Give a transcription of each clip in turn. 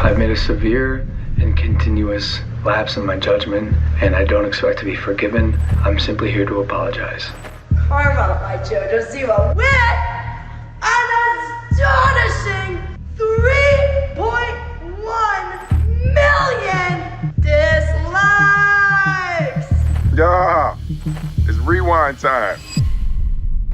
I've made a severe and continuous lapse in my judgment, and I don't expect to be forgiven. I'm simply here to apologize. Karma, my JoJo Zero, with an astonishing 3.1 million dislikes! Yeah, it's rewind time.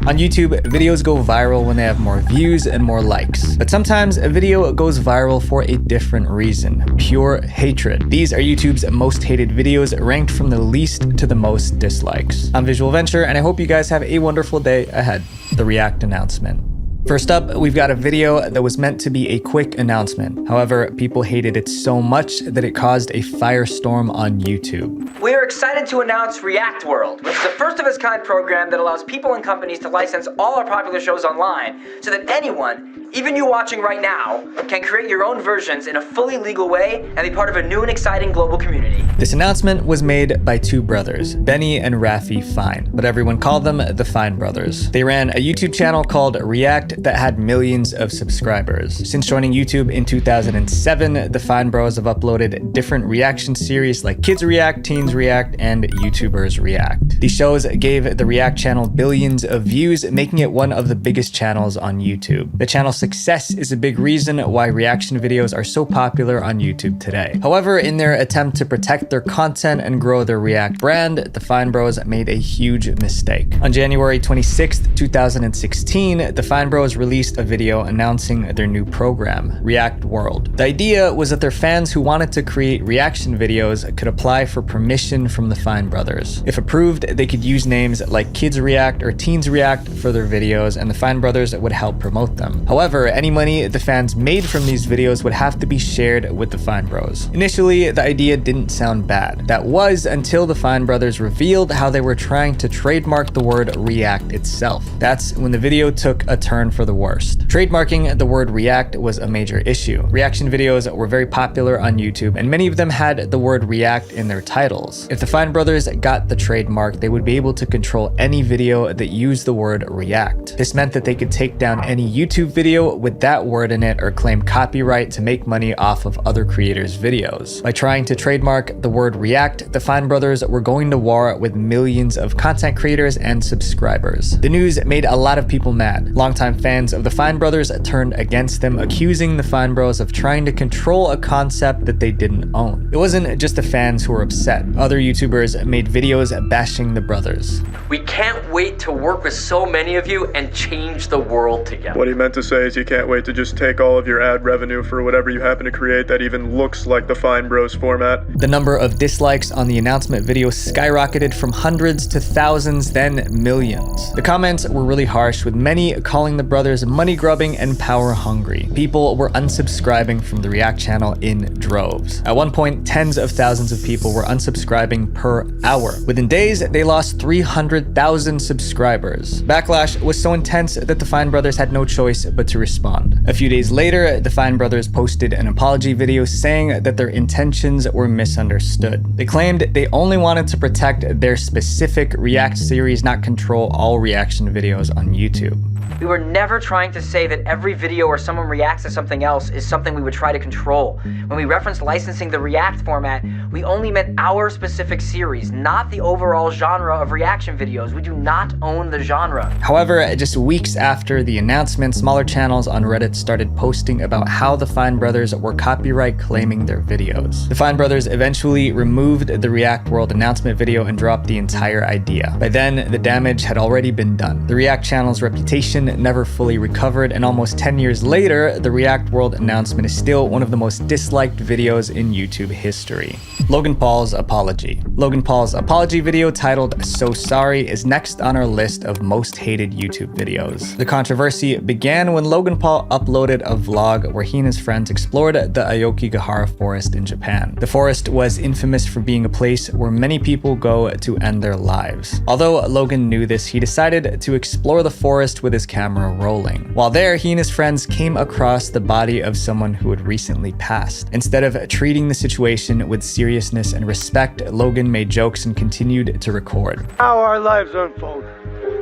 On YouTube, videos go viral when they have more views and more likes. But sometimes a video goes viral for a different reason: pure hatred. These are YouTube's most hated videos, ranked from the least to the most dislikes. I'm Visual Venture, and I hope you guys have a wonderful day ahead. The React announcement. First up, we've got a video that was meant to be a quick announcement. However, people hated it so much that it caused a firestorm on YouTube. We are excited to announce React World, which is a first-of-its-kind program that allows people and companies to license all our popular shows online so that anyone, even you watching right now, can create your own versions in a fully legal way and be part of a new and exciting global community. This announcement was made by two brothers, Benny and Rafi Fine, but everyone called them the Fine Brothers. They ran a YouTube channel called React that had millions of subscribers. Since joining YouTube in 2007, the Fine Bros have uploaded different reaction series like Kids React, Teens React, and YouTubers React. These shows gave the React channel billions of views, making it one of the biggest channels on YouTube. The channel's success is a big reason why reaction videos are so popular on YouTube today. However, in their attempt to protect their content and grow their React brand, the Fine Bros made a huge mistake. On January 26th, 2016, the Fine Bros released a video announcing their new program, React World. The idea was that their fans who wanted to create reaction videos could apply for permission from the Fine Brothers. If approved, they could use names like Kids React or Teens React for their videos, and the Fine Brothers would help promote them. However, any money the fans made from these videos would have to be shared with the Fine Bros. Initially, the idea didn't sound bad. That was until the Fine Brothers revealed how they were trying to trademark the word React itself. That's when the video took a turn for the worst. Trademarking the word React was a major issue. Reaction videos were very popular on YouTube, and many of them had the word React in their titles. If the Fine Brothers got the trademark, they would be able to control any video that used the word React. This meant that they could take down any YouTube video with that word in it or claim copyright to make money off of other creators' videos. By trying to trademark the word React, the Fine Brothers were going to war with millions of content creators and subscribers. The news made a lot of people mad. Longtime fans of the Fine Brothers turned against them, accusing the Fine Bros of trying to control a concept that they didn't own. It wasn't just the fans who were upset. Other YouTubers made videos bashing the brothers. We can't wait to work with so many of you and change the world together. What he meant to say is you can't wait to just take all of your ad revenue for whatever you happen to create that even looks like the Fine Bros format. The number of dislikes on the announcement video skyrocketed from hundreds to thousands, then millions. The comments were really harsh, with many calling the brothers money-grubbing and power-hungry. People were unsubscribing from the React channel in droves. At one point, tens of thousands of people were unsubscribing per hour. Within days, they lost 300,000 subscribers. Backlash was so intense that the Fine Brothers had no choice but to respond. A few days later, the Fine Brothers posted an apology video saying that their intentions were misunderstood. They claimed they only wanted to protect their specific React series, not control all reaction videos on YouTube. We were never trying to say that every video where someone reacts to something else is something we would try to control. When we referenced licensing the React format, we only meant our specific series, not the overall genre of reaction videos. We do not own the genre. However, just weeks after the announcement, smaller channels on Reddit started posting about how the Fine Brothers were copyright claiming their videos. The Fine Brothers eventually removed the React World announcement video and dropped the entire idea. By then, the damage had already been done. The React channel's reputation never fully recovered, and almost 10 years later, the React World announcement is still one of the most disliked videos in YouTube history. Logan Paul's apology. Logan Paul's apology video titled "So Sorry" is next on our list of most hated YouTube videos. The controversy began when Logan Paul uploaded a vlog where he and his friends explored the Aokigahara forest in Japan. The forest was infamous for being a place where many people go to end their lives. Although Logan knew this, he decided to explore the forest with his camera rolling. While there, he and his friends came across the body of someone who had recently passed. Instead of treating the situation with seriousness and respect, Logan made jokes and continued to record. How our lives unfold.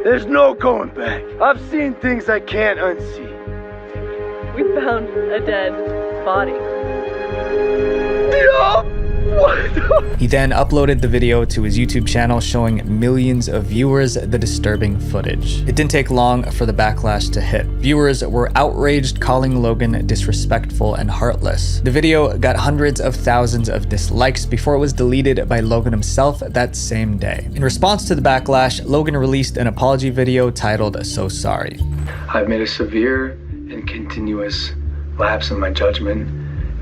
There's no going back. I've seen things I can't unsee. We found a dead body. He then uploaded the video to his YouTube channel showing millions of viewers the disturbing footage. It didn't take long for the backlash to hit. Viewers were outraged, calling Logan disrespectful and heartless. The video got hundreds of thousands of dislikes before it was deleted by Logan himself that same day. In response to the backlash, Logan released an apology video titled "So Sorry." I've made a severe and continuous lapse in my judgment,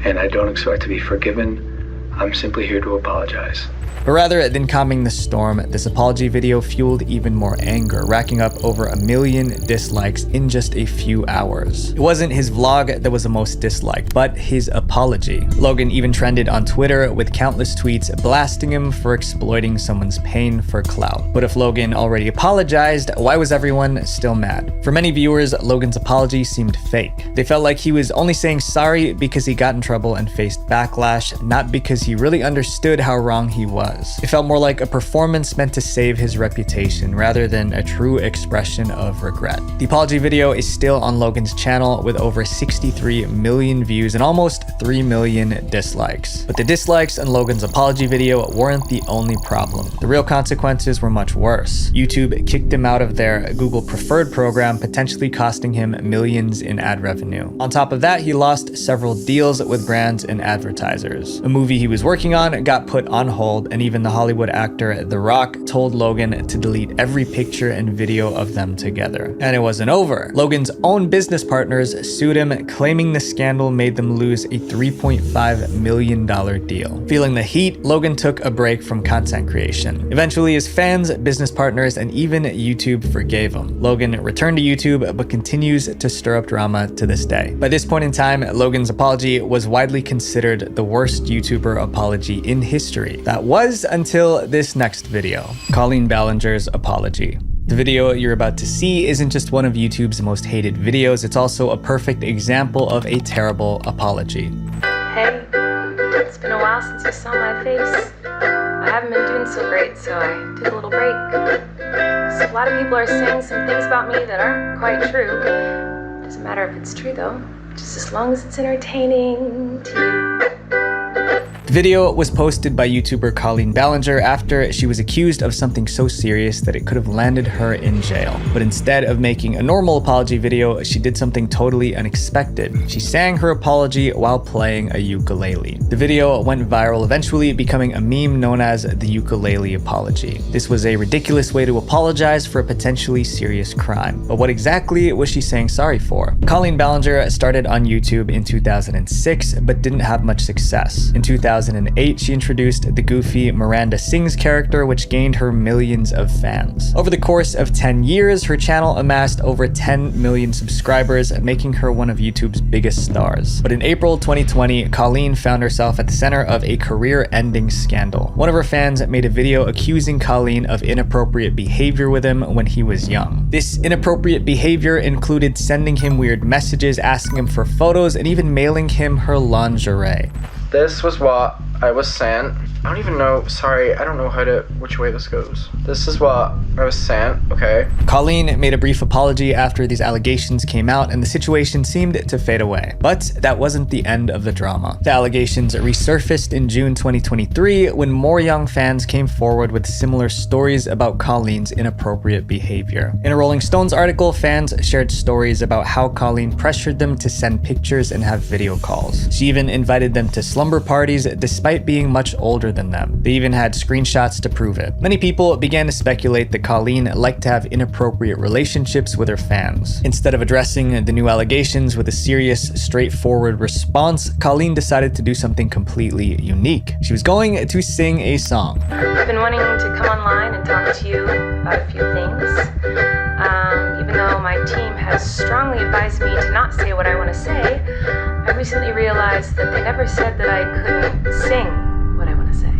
and I don't expect to be forgiven. I'm simply here to apologize. But rather than calming the storm, this apology video fueled even more anger, racking up over 1 million dislikes in just a few hours. It wasn't his vlog that was the most disliked, but his apology. Logan even trended on Twitter with countless tweets blasting him for exploiting someone's pain for clout. But if Logan already apologized, why was everyone still mad? For many viewers, Logan's apology seemed fake. They felt like he was only saying sorry because he got in trouble and faced backlash, not because he really understood how wrong he was. It felt more like a performance meant to save his reputation rather than a true expression of regret. The apology video is still on Logan's channel with over 63 million views and almost 3 million dislikes. But the dislikes on Logan's apology video weren't the only problem. The real consequences were much worse. YouTube kicked him out of their Google Preferred program, potentially costing him millions in ad revenue. On top of that, he lost several deals with brands and advertisers. A movie he was working on got put on hold, and even the Hollywood actor The Rock told Logan to delete every picture and video of them together. And it wasn't over. Logan's own business partners sued him, claiming the scandal made them lose a $3.5 million deal. Feeling the heat, Logan took a break from content creation. Eventually, his fans, business partners, and even YouTube forgave him. Logan returned to YouTube, but continues to stir up drama to this day. By this point in time, Logan's apology was widely considered the worst YouTuber apology in history. That was until this next video, Colleen Ballinger's apology. The video you're about to see isn't just one of YouTube's most hated videos, it's also a perfect example of a terrible apology. Hey, it's been a while since you saw my face. I haven't been doing so great, so I took a little break. So a lot of people are saying some things about me that aren't quite true. Doesn't matter if it's true though, just as long as it's entertaining to you. The video was posted by YouTuber Colleen Ballinger after she was accused of something so serious that it could have landed her in jail. But instead of making a normal apology video, she did something totally unexpected. She sang her apology while playing a ukulele. The video went viral, eventually becoming a meme known as the ukulele apology. This was a ridiculous way to apologize for a potentially serious crime. But what exactly was she saying sorry for? Colleen Ballinger started on YouTube in 2006, but didn't have much success. In 2008, she introduced the goofy Miranda Sings character, which gained her millions of fans. Over the course of 10 years, her channel amassed over 10 million subscribers, making her one of YouTube's biggest stars. But in April 2020, Colleen found herself at the center of a career-ending scandal. One of her fans made a video accusing Colleen of inappropriate behavior with him when he was young. This inappropriate behavior included sending him weird messages, asking him for photos, and even mailing him her lingerie. This was what I was sent. I don't even know, sorry, I don't know which way this goes. This is what I was sent, okay. Colleen made a brief apology after these allegations came out and the situation seemed to fade away. But that wasn't the end of the drama. The allegations resurfaced in June 2023 when more young fans came forward with similar stories about Colleen's inappropriate behavior. In a Rolling Stones article, fans shared stories about how Colleen pressured them to send pictures and have video calls. She even invited them to slumber parties despite being much older than them. They even had screenshots to prove it. Many people began to speculate that Colleen liked to have inappropriate relationships with her fans. Instead of addressing the new allegations with a serious, straightforward response, Colleen decided to do something completely unique. She was going to sing a song. I've been wanting to come online and talk to you about a few things. Even though my team has strongly advised me to not say what I want to say, I recently realized that they never said that I couldn't sing what I want to say.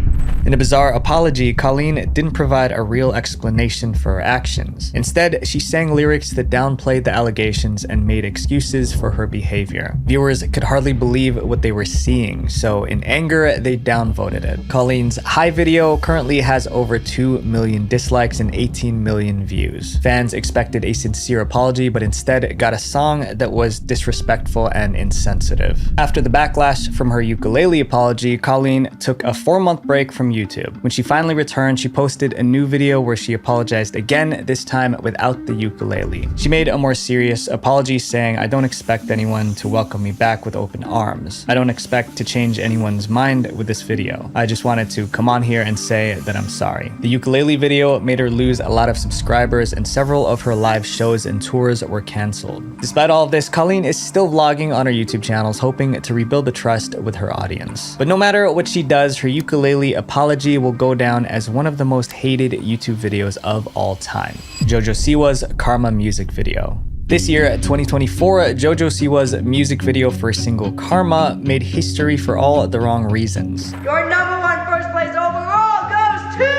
In a bizarre apology, Colleen didn't provide a real explanation for her actions. Instead, she sang lyrics that downplayed the allegations and made excuses for her behavior. Viewers could hardly believe what they were seeing, so in anger, they downvoted it. Colleen's High video currently has over 2 million dislikes and 18 million views. Fans expected a sincere apology, but instead got a song that was disrespectful and insensitive. After the backlash from her ukulele apology, Colleen took a 4-month break from YouTube. When she finally returned, she posted a new video where she apologized again, this time without the ukulele. She made a more serious apology saying, "I don't expect anyone to welcome me back with open arms. I don't expect to change anyone's mind with this video. I just wanted to come on here and say that I'm sorry." The ukulele video made her lose a lot of subscribers, and several of her live shows and tours were canceled. Despite all of this, Colleen is still vlogging on her YouTube channels, hoping to rebuild the trust with her audience. But no matter what she does, her ukulele apology will go down as one of the most hated YouTube videos of all time. JoJo Siwa's Karma music video. This year, 2024, JoJo Siwa's music video for single Karma made history for all the wrong reasons. Your #1 first place overall goes to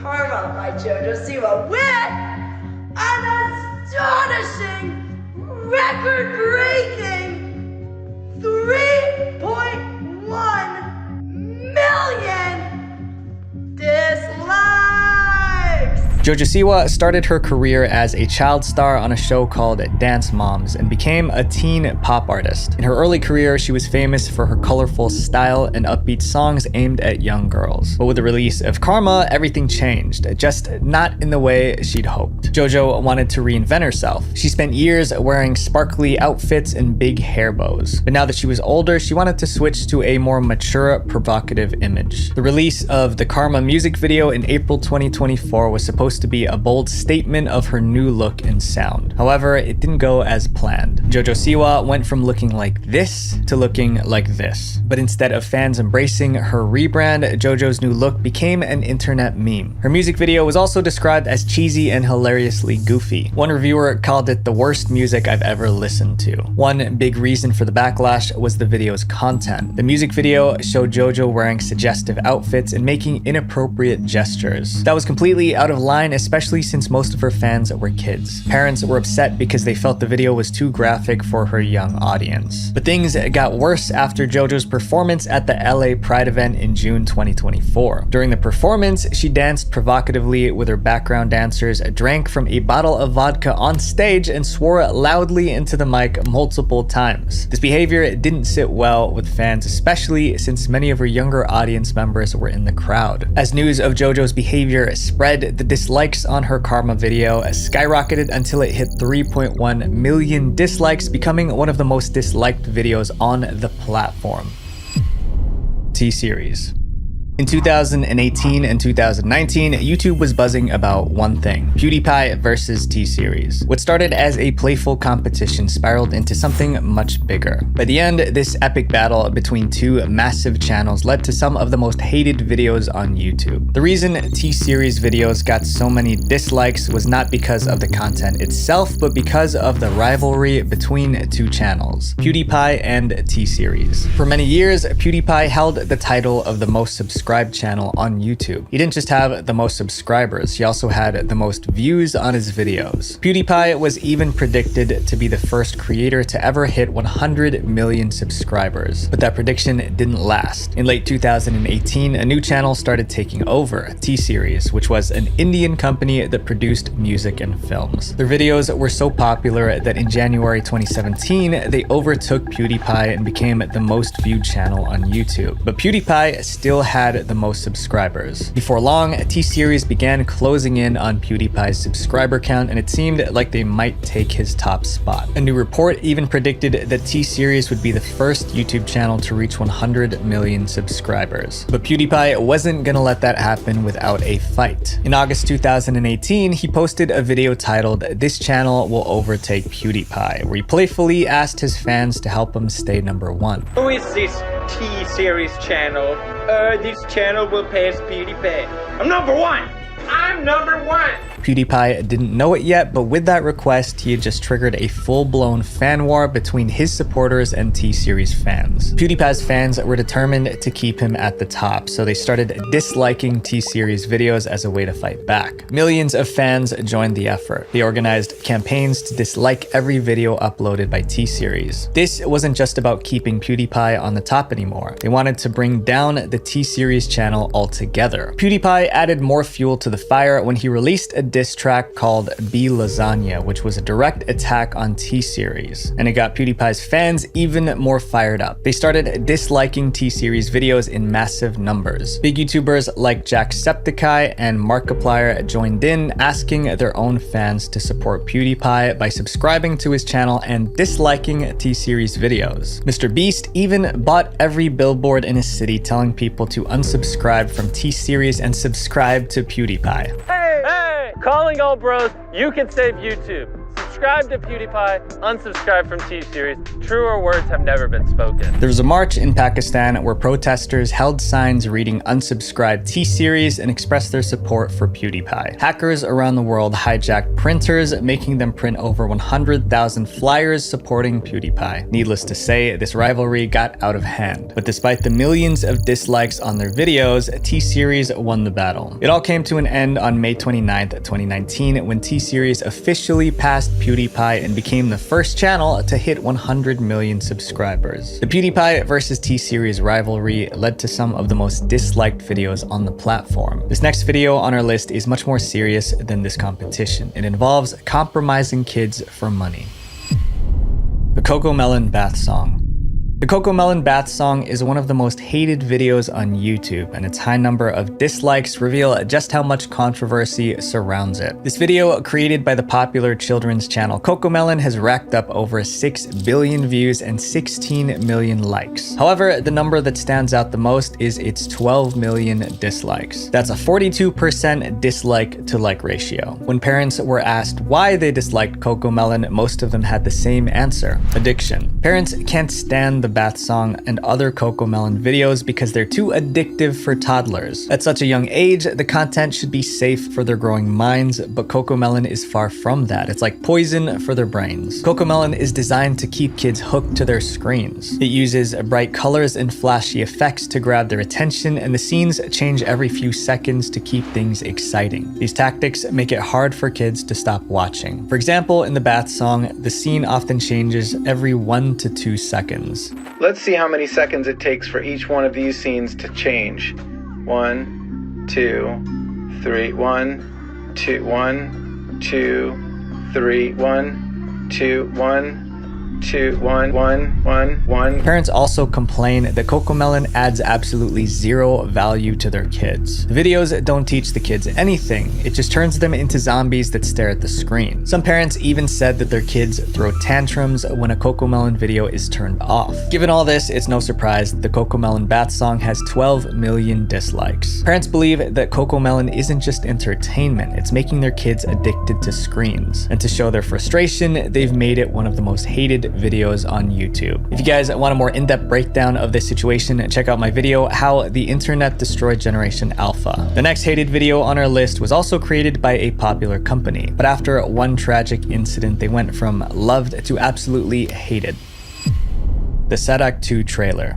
Karma by JoJo Siwa with an astonishing, record-breaking 3.1 million dislikes! JoJo Siwa started her career as a child star on a show called Dance Moms and became a teen pop artist. In her early career, she was famous for her colorful style and upbeat songs aimed at young girls. But with the release of Karma, everything changed, just not in the way she'd hoped. JoJo wanted to reinvent herself. She spent years wearing sparkly outfits and big hair bows. But now that she was older, she wanted to switch to a more mature, provocative image. The release of the Karma music video in April 2024 was supposed to be a bold statement of her new look and sound. However, it didn't go as planned. JoJo Siwa went from looking like this to looking like this. But instead of fans embracing her rebrand, JoJo's new look became an internet meme. Her music video was also described as cheesy and hilariously goofy. One reviewer called it the worst music I've ever listened to. One big reason for the backlash was the video's content. The music video showed JoJo wearing suggestive outfits and making inappropriate gestures. That was completely out of line, especially since most of her fans were kids. Parents were upset because they felt the video was too graphic for her young audience. But things got worse after JoJo's performance at the LA Pride event in June 2024. During the performance, she danced provocatively with her background dancers, drank from a bottle of vodka on stage, and swore loudly into the mic multiple times. This behavior didn't sit well with fans, especially since many of her younger audience members were in the crowd. As news of JoJo's behavior spread, the dislikes on her Karma video skyrocketed until it hit 3.1 million dislikes, becoming one of the most disliked videos on the platform. T-Series. In 2018 and 2019, YouTube was buzzing about one thing: PewDiePie versus T-Series. What started as a playful competition spiraled into something much bigger. By the end, this epic battle between two massive channels led to some of the most hated videos on YouTube. The reason T-Series videos got so many dislikes was not because of the content itself, but because of the rivalry between two channels, PewDiePie and T-Series. For many years, PewDiePie held the title of the most subscribed channel on YouTube. He didn't just have the most subscribers, he also had the most views on his videos. PewDiePie was even predicted to be the first creator to ever hit 100 million subscribers, but that prediction didn't last. In late 2018, a new channel started taking over, T-Series, which was an Indian company that produced music and films. Their videos were so popular that in January 2017, they overtook PewDiePie and became the most viewed channel on YouTube. But PewDiePie still had the most subscribers. Before long, T-Series began closing in on PewDiePie's subscriber count, and it seemed like they might take his top spot. A new report even predicted that T-Series would be the first YouTube channel to reach 100 million subscribers. But PewDiePie wasn't gonna let that happen without a fight. In August 2018, he posted a video titled "This Channel Will Overtake PewDiePie," where he playfully asked his fans to help him stay #1. Who is this T-Series channel? This channel will pass PewDiePie. I'm #1! I'm I'm number one! PewDiePie didn't know it yet, but with that request, he had just triggered a full-blown fan war between his supporters and T-Series fans. PewDiePie's fans were determined to keep him at the top, so they started disliking T-Series videos as a way to fight back. Millions of fans joined the effort. They organized campaigns to dislike every video uploaded by T-Series. This wasn't just about keeping PewDiePie on the top anymore. They wanted to bring down the T-Series channel altogether. PewDiePie added more fuel to the fire when he released a diss track called Be Lasagna, which was a direct attack on T-Series, and it got PewDiePie's fans even more fired up. They started disliking T-Series videos in massive numbers. Big YouTubers like Jacksepticeye and Markiplier joined in, asking their own fans to support PewDiePie by subscribing to his channel and disliking T-Series videos. Mr. Beast even bought every billboard in his city telling people to unsubscribe from T-Series and subscribe to PewDiePie. Hey! Calling all bros, you can save YouTube. Subscribe to PewDiePie, unsubscribe from T-Series. Truer words have never been spoken. There was a march in Pakistan where protesters held signs reading unsubscribe T-Series and expressed their support for PewDiePie. Hackers around the world hijacked printers, making them print over 100,000 flyers supporting PewDiePie. Needless to say, this rivalry got out of hand. But despite the millions of dislikes on their videos, T-Series won the battle. It all came to an end on May 29th, 2019, when T-Series officially passed PewDiePie and became the first channel to hit 100 million subscribers. The PewDiePie versus T-Series rivalry led to some of the most disliked videos on the platform. This next video on our list is much more serious than this competition. It involves compromising kids for money. The Cocomelon Bath Song. The Cocomelon Bath Song is one of the most hated videos on YouTube, and its high number of dislikes reveal just how much controversy surrounds it. This video, created by the popular children's channel Cocomelon, has racked up over 6 billion views and 16 million likes. However, the number that stands out the most is its 12 million dislikes. That's a 42% dislike to like ratio. When parents were asked why they disliked Cocomelon, most of them had the same answer: addiction. Parents can't stand the Bath Song and other Cocomelon videos because they're too addictive for toddlers. At such a young age, the content should be safe for their growing minds, but Cocomelon is far from that. It's like poison for their brains. Cocomelon is designed to keep kids hooked to their screens. It uses bright colors and flashy effects to grab their attention, and the scenes change every few seconds to keep things exciting. These tactics make it hard for kids to stop watching. For example, in the Bath Song, the scene often changes every 1 to 2 seconds. Let's see how many seconds it takes for each one of these scenes to change. 1, 2, 3, 1, 2, 1, 2, 3, 1, 2, 1. 2, 1, 1, 1, 1. Parents also complain that Cocomelon adds absolutely zero value to their kids. The videos don't teach the kids anything, it just turns them into zombies that stare at the screen. Some parents even said that their kids throw tantrums when a Cocomelon video is turned off. Given all this, it's no surprise that the Cocomelon Bath Song has 12 million dislikes. Parents believe that Cocomelon isn't just entertainment, it's making their kids addicted to screens. And to show their frustration, they've made it one of the most hated videos on YouTube. If you guys want a more in-depth breakdown of this situation, check out my video, How the Internet Destroyed Generation Alpha. The next hated video on our list was also created by a popular company, but after one tragic incident, they went from loved to absolutely hated. The Sadak 2 trailer.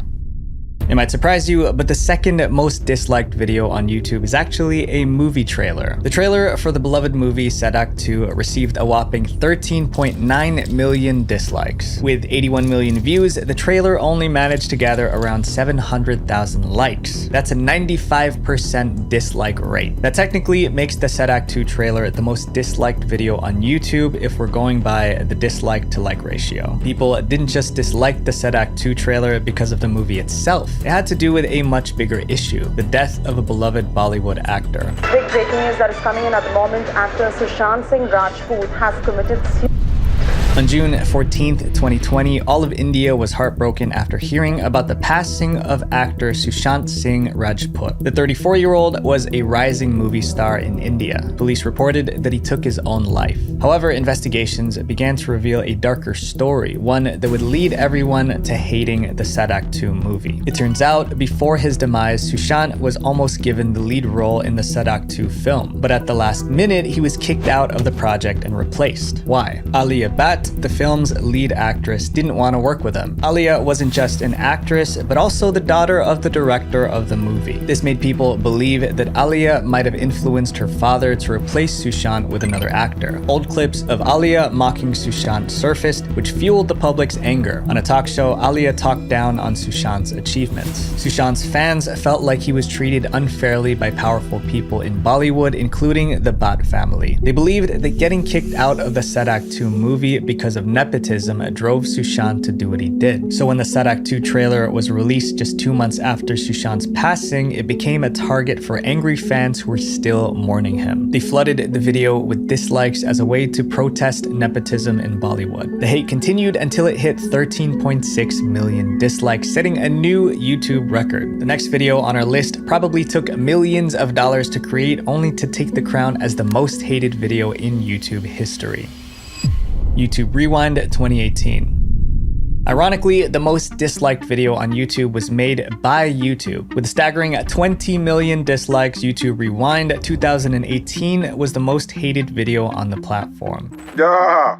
It might surprise you, but the second most disliked video on YouTube is actually a movie trailer. The trailer for the beloved movie Sadak 2 received a whopping 13.9 million dislikes. With 81 million views, the trailer only managed to gather around 700,000 likes. That's a 95% dislike rate. That technically makes the Sadak 2 trailer the most disliked video on YouTube if we're going by the dislike to like ratio. People didn't just dislike the Sadak 2 trailer because of the movie itself. It had to do with a much bigger issue: the death of a beloved Bollywood actor. Big breaking news that is coming in at the moment. Actor Sushant Singh Rajput has committed suicide. On June 14th, 2020, all of India was heartbroken after hearing about the passing of actor Sushant Singh Rajput. The 34-year-old was a rising movie star in India. Police reported that he took his own life. However, investigations began to reveal a darker story, one that would lead everyone to hating the Sadak 2 movie. It turns out, before his demise, Sushant was almost given the lead role in the Sadak 2 film, but at the last minute, he was kicked out of the project and replaced. Why? Alia Bhatt, the film's lead actress, didn't want to work with him. Alia wasn't just an actress, but also the daughter of the director of the movie. This made people believe that Alia might have influenced her father to replace Sushant with another actor. Old clips of Alia mocking Sushant surfaced, which fueled the public's anger. On a talk show, Alia talked down on Sushant's achievements. Sushant's fans felt like he was treated unfairly by powerful people in Bollywood, including the Bhatt family. They believed that getting kicked out of the Sadak 2 movie because of nepotism drove Sushant to do what he did. So when the Sadak 2 trailer was released just 2 months after Sushant's passing, it became a target for angry fans who were still mourning him. They flooded the video with dislikes as a way to protest nepotism in Bollywood. The hate continued until it hit 13.6 million dislikes, setting a new YouTube record. The next video on our list probably took millions of dollars to create, only to take the crown as the most hated video in YouTube history. YouTube Rewind 2018. Ironically, the most disliked video on YouTube was made by YouTube. With a staggering 20 million dislikes, YouTube Rewind 2018 was the most hated video on the platform. Yeah,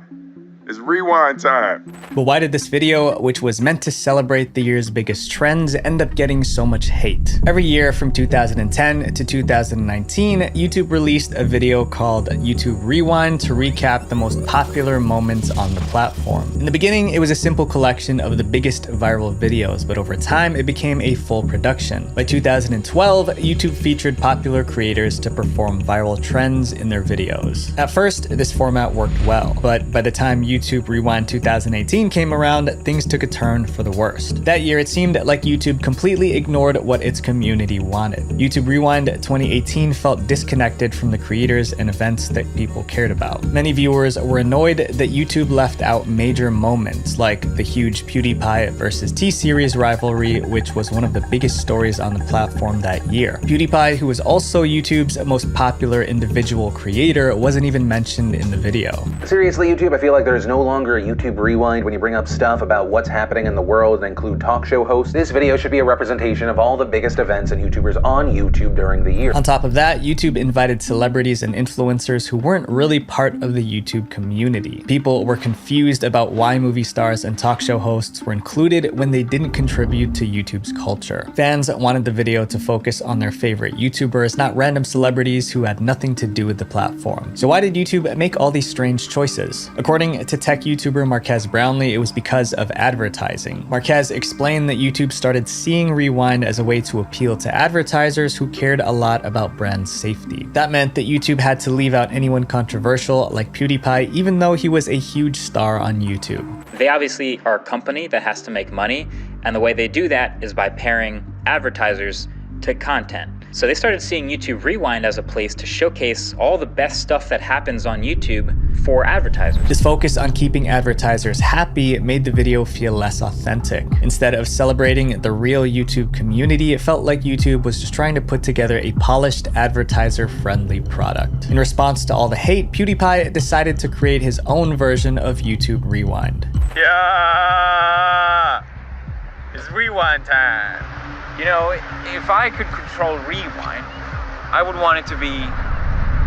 it's rewind time. But why did this video, which was meant to celebrate the year's biggest trends, end up getting so much hate? Every year from 2010 to 2019, YouTube released a video called YouTube Rewind to recap the most popular moments on the platform. In the beginning, it was a simple collection of the biggest viral videos, but over time, it became a full production. By 2012, YouTube featured popular creators to perform viral trends in their videos. At first, this format worked well, but by the time YouTube Rewind 2018 came around, things took a turn for the worst. That year, it seemed like YouTube completely ignored what its community wanted. YouTube Rewind 2018 felt disconnected from the creators and events that people cared about. Many viewers were annoyed that YouTube left out major moments like the huge PewDiePie versus T-Series rivalry, which was one of the biggest stories on the platform that year. PewDiePie, who was also YouTube's most popular individual creator, wasn't even mentioned in the video. Seriously, YouTube, I feel like there's no longer a YouTube Rewind when you bring up stuff about what's happening in the world and include talk show hosts. This video should be a representation of all the biggest events and YouTubers on YouTube during the year. On top of that, YouTube invited celebrities and influencers who weren't really part of the YouTube community. People were confused about why movie stars and talk show hosts were included when they didn't contribute to YouTube's culture. Fans wanted the video to focus on their favorite YouTubers, not random celebrities who had nothing to do with the platform. So why did YouTube make all these strange choices? According to tech YouTuber Marques Brownlee, it was because of advertising. Marques explained that YouTube started seeing Rewind as a way to appeal to advertisers who cared a lot about brand safety. That meant that YouTube had to leave out anyone controversial like PewDiePie, even though he was a huge star on YouTube. They obviously are a company that has to make money, and the way they do that is by pairing advertisers to content. So they started seeing YouTube Rewind as a place to showcase all the best stuff that happens on YouTube for advertisers. This focus on keeping advertisers happy made the video feel less authentic. Instead of celebrating the real YouTube community, it felt like YouTube was just trying to put together a polished, advertiser-friendly product. In response to all the hate, PewDiePie decided to create his own version of YouTube Rewind. Yeah, it's rewind time. You know, if I could control Rewind, I would want it to be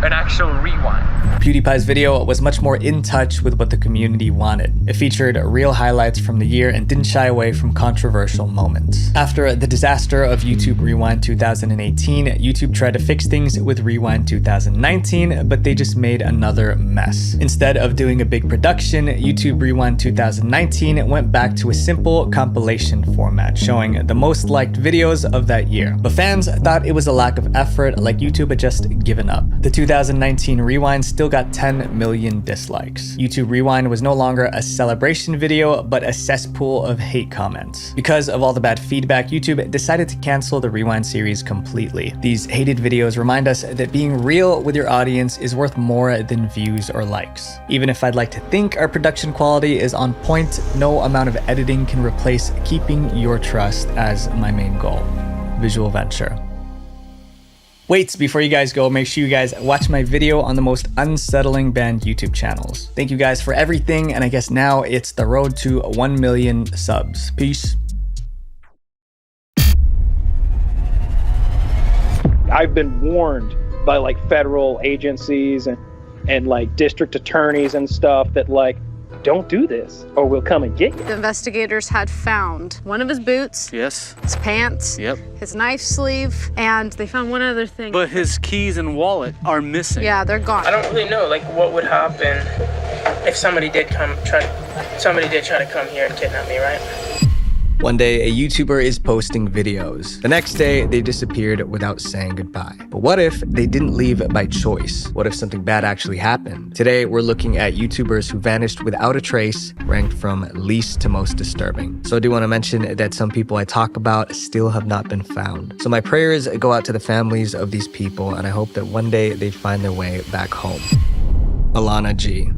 an actual rewind. PewDiePie's video was much more in touch with what the community wanted. It featured real highlights from the year and didn't shy away from controversial moments. After the disaster of YouTube Rewind 2018, YouTube tried to fix things with Rewind 2019, but they just made another mess. Instead of doing a big production, YouTube Rewind 2019 went back to a simple compilation format, showing the most liked videos of that year. But fans thought it was a lack of effort, like YouTube had just given up. The 2019 Rewind still got 10 million dislikes. YouTube Rewind was no longer a celebration video, but a cesspool of hate comments. Because of all the bad feedback, YouTube decided to cancel the Rewind series completely. These hated videos remind us that being real with your audience is worth more than views or likes. Even if I'd like to think our production quality is on point, no amount of editing can replace keeping your trust as my main goal. Visual Venture. Wait, before you guys go, make sure you guys watch my video on the most unsettling band YouTube channels. Thank you guys for everything, and I guess now it's the road to 1 million subs. Peace. I've been warned by like federal agencies and like district attorneys and stuff that like, don't do this or we'll come and get you. The investigators had found one of his boots, yes, his pants, yep, his knife sleeve, and they found one other thing. But his keys and wallet are missing. Yeah, they're gone. I don't really know like what would happen if somebody did try to come here and kidnap me, right? One day, a YouTuber is posting videos. The next day, they disappeared without saying goodbye. But what if they didn't leave by choice? What if something bad actually happened? Today, we're looking at YouTubers who vanished without a trace, ranked from least to most disturbing. So I do want to mention that some people I talk about still have not been found. So my prayers go out to the families of these people, and I hope that one day they find their way back home. Alana G.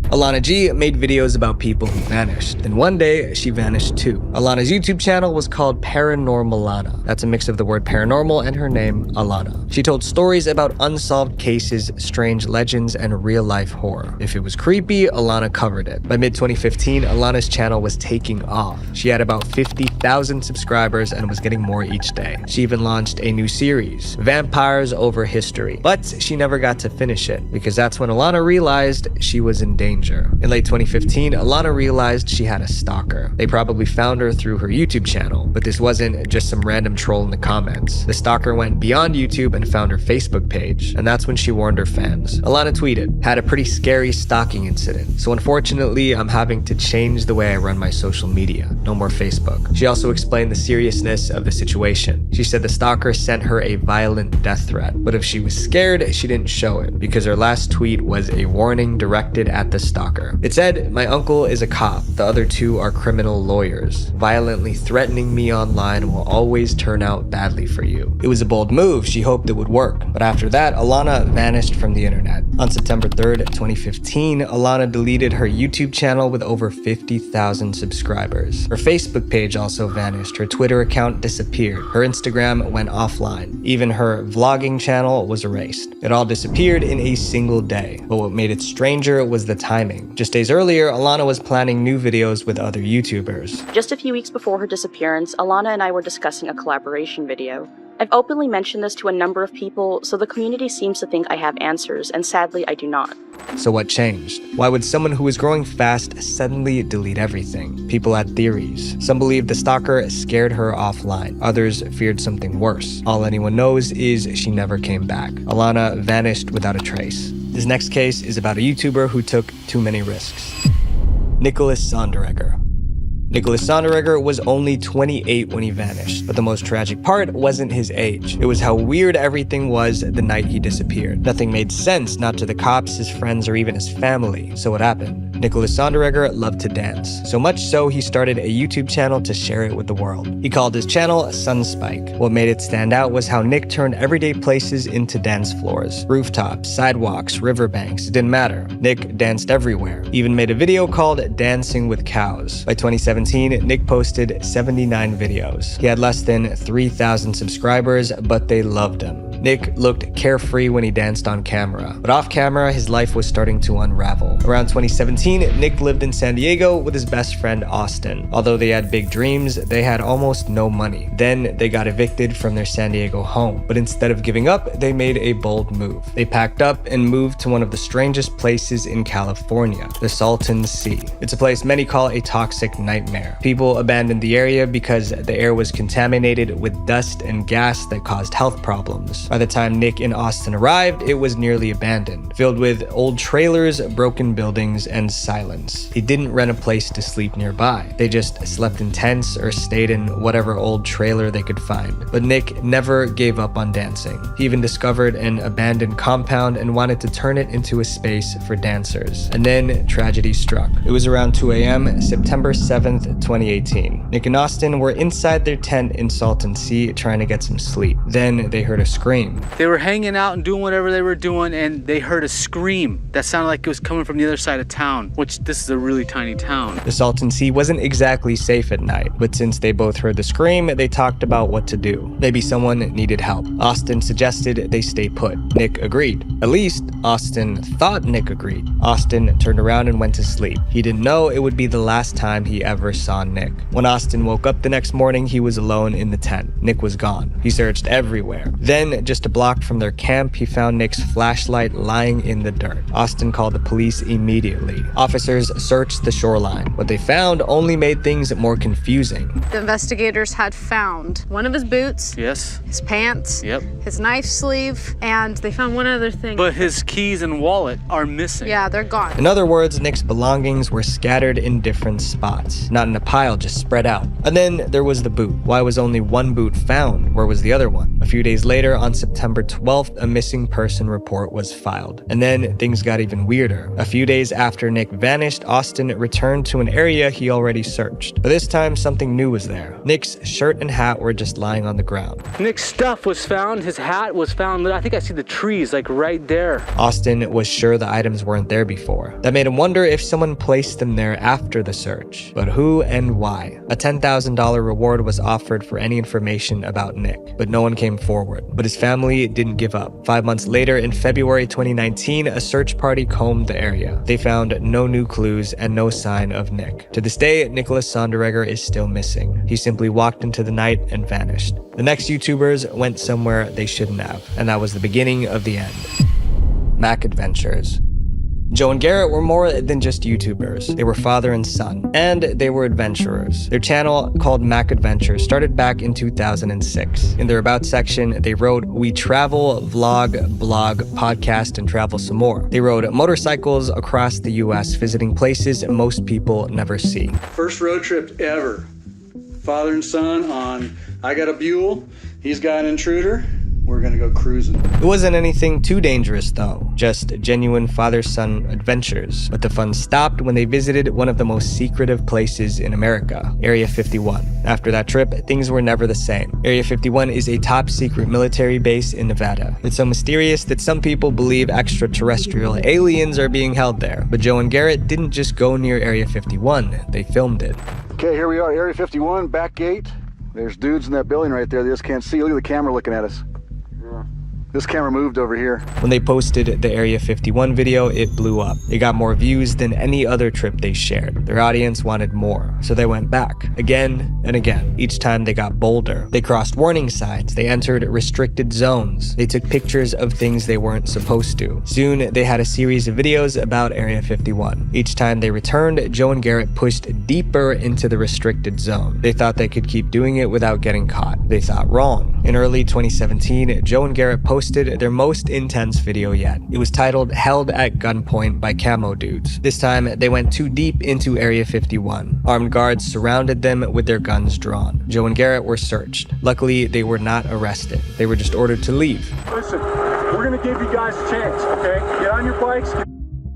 Alana G made videos about people who vanished. Then one day, she vanished too. Alana's YouTube channel was called Paranormalana. That's a mix of the word paranormal and her name, Alana. She told stories about unsolved cases, strange legends, and real-life horror. If it was creepy, Alana covered it. By mid-2015, Alana's channel was taking off. She had about 50,000 subscribers and was getting more each day. She even launched a new series, Vampires Over History. But she never got to finish it, because that's when Alana realized she was in danger. In late 2015, Alana realized she had a stalker. They probably found her through her YouTube channel, but this wasn't just some random troll in the comments. The stalker went beyond YouTube and found her Facebook page, and that's when she warned her fans. Alana tweeted, "Had a pretty scary stalking incident, so unfortunately I'm having to change the way I run my social media. No more Facebook." She also explained the seriousness of the situation. She said the stalker sent her a violent death threat, but if she was scared, she didn't show it, because her last tweet was a warning directed at the stalker. It said, "My uncle is a cop. The other two are criminal lawyers. Violently threatening me online will always turn out badly for you." It was a bold move. She hoped it would work. But after that, Alana vanished from the internet. On September 3rd, 2015, Alana deleted her YouTube channel with over 50,000 subscribers. Her Facebook page also vanished. Her Twitter account disappeared. Her Instagram went offline. Even her vlogging channel was erased. It all disappeared in a single day. But what made it stranger was the timing. Just days earlier, Alana was planning new videos with other YouTubers. Just a few weeks before her disappearance, Alana and I were discussing a collaboration video. I've openly mentioned this to a number of people, so the community seems to think I have answers, and sadly I do not. So what changed? Why would someone who was growing fast suddenly delete everything? People had theories. Some believed the stalker scared her offline. Others feared something worse. All anyone knows is she never came back. Alana vanished without a trace. This next case is about a YouTuber who took too many risks. Nicholas Sonderegger. Nicholas Sonderegger was only 28 when he vanished, but the most tragic part wasn't his age. It was how weird everything was the night he disappeared. Nothing made sense, not to the cops, his friends, or even his family. So what happened? Nicholas Sonderegger loved to dance. So much so, he started a YouTube channel to share it with the world. He called his channel Sunspike. What made it stand out was how Nick turned everyday places into dance floors. Rooftops, sidewalks, riverbanks, it didn't matter. Nick danced everywhere. He even made a video called Dancing with Cows. By 2017, Nick posted 79 videos. He had less than 3,000 subscribers, but they loved him. Nick looked carefree when he danced on camera, but off camera, his life was starting to unravel. Around 2017, Nick lived in San Diego with his best friend Austin. Although they had big dreams, they had almost no money. Then they got evicted from their San Diego home, but instead of giving up, they made a bold move. They packed up and moved to one of the strangest places in California, the Salton Sea. It's a place many call a toxic nightmare. People abandoned the area because the air was contaminated with dust and gas that caused health problems. By the time Nick and Austin arrived, it was nearly abandoned, filled with old trailers, broken buildings, and silence. They didn't rent a place to sleep nearby. They just slept in tents or stayed in whatever old trailer they could find. But Nick never gave up on dancing. He even discovered an abandoned compound and wanted to turn it into a space for dancers. And then tragedy struck. It was around 2 a.m., September 7th, 2018. Nick and Austin were inside their tent in Salton Sea trying to get some sleep. Then they heard a scream. They were hanging out and doing whatever they were doing, and they heard a scream that sounded like it was coming from the other side of town, which this is a really tiny town. The Salton Sea wasn't exactly safe at night, but since they both heard the scream, they talked about what to do. Maybe someone needed help. Austin suggested they stay put. Nick agreed. At least, Austin thought Nick agreed. Austin turned around and went to sleep. He didn't know it would be the last time he ever saw Nick. When Austin woke up the next morning, he was alone in the tent. Nick was gone. He searched everywhere. Then, just a block from their camp, he found Nick's flashlight lying in the dirt. Austin called the police immediately. Officers searched the shoreline. What they found only made things more confusing. The investigators had found one of his boots, Yes. his pants, Yep. his knife sleeve, and they found one other thing. But his keys and wallet are missing. Yeah, they're gone. In other words, Nick's belongings were scattered in different spots. Not in a pile, just spread out. And then there was the boot. Why was only one boot found? Where was the other one? A few days later, on September 12th, a missing person report was filed. And then things got even weirder. A few days after Nick vanished, Austin returned to an area he already searched. But this time, something new was there. Nick's shirt and hat were just lying on the ground. Nick's stuff was found. His hat was found. I think I see the trees like right there. Austin was sure the items weren't there before. That made him wonder if someone placed them there after the search. But who and why? A $10,000 reward was offered for any information about Nick, but no one came forward. But his family didn't give up. 5 months later, in February 2019, a search party combed the area. They found no new clues and no sign of Nick. To this day, Nicholas Sonderegger is still missing. He simply walked into the night and vanished. The next YouTubers went somewhere they shouldn't have, and that was the beginning of the end. Mac Adventures. Joe and Garrett were more than just YouTubers. They were father and son, and they were adventurers. Their channel, called Mac Adventures, started back in 2006. In their About section, they wrote, "We travel, vlog, blog, podcast, and travel some more." They rode motorcycles across the US, visiting places most people never see. First road trip ever. Father and son on, I got a Buell, he's got an Intruder. We're gonna go cruising. It wasn't anything too dangerous though, just genuine father-son adventures. But the fun stopped when they visited one of the most secretive places in America, Area 51. After that trip, things were never the same. Area 51 is a top-secret military base in Nevada. It's so mysterious that some people believe extraterrestrial aliens are being held there. But Joe and Garrett didn't just go near Area 51, they filmed it. Okay, here we are, Area 51, back gate. There's dudes in that building right there, they just can't see. Look at the camera looking at us. This camera moved over here. When they posted the Area 51 video, it blew up. It got more views than any other trip they shared. Their audience wanted more, so they went back again and again. Each time they got bolder. They crossed warning signs. They entered restricted zones. They took pictures of things they weren't supposed to. Soon, they had a series of videos about Area 51. Each time they returned, Joe and Garrett pushed deeper into the restricted zone. They thought they could keep doing it without getting caught. They thought wrong. In early 2017, Joe and Garrett posted their most intense video yet. It was titled Held at Gunpoint by Camo Dudes. This time, they went too deep into Area 51. Armed guards surrounded them with their guns drawn. Joe and Garrett were searched. Luckily, they were not arrested. They were just ordered to leave. Listen, we're gonna give you guys a chance, okay? Get on your bikes, get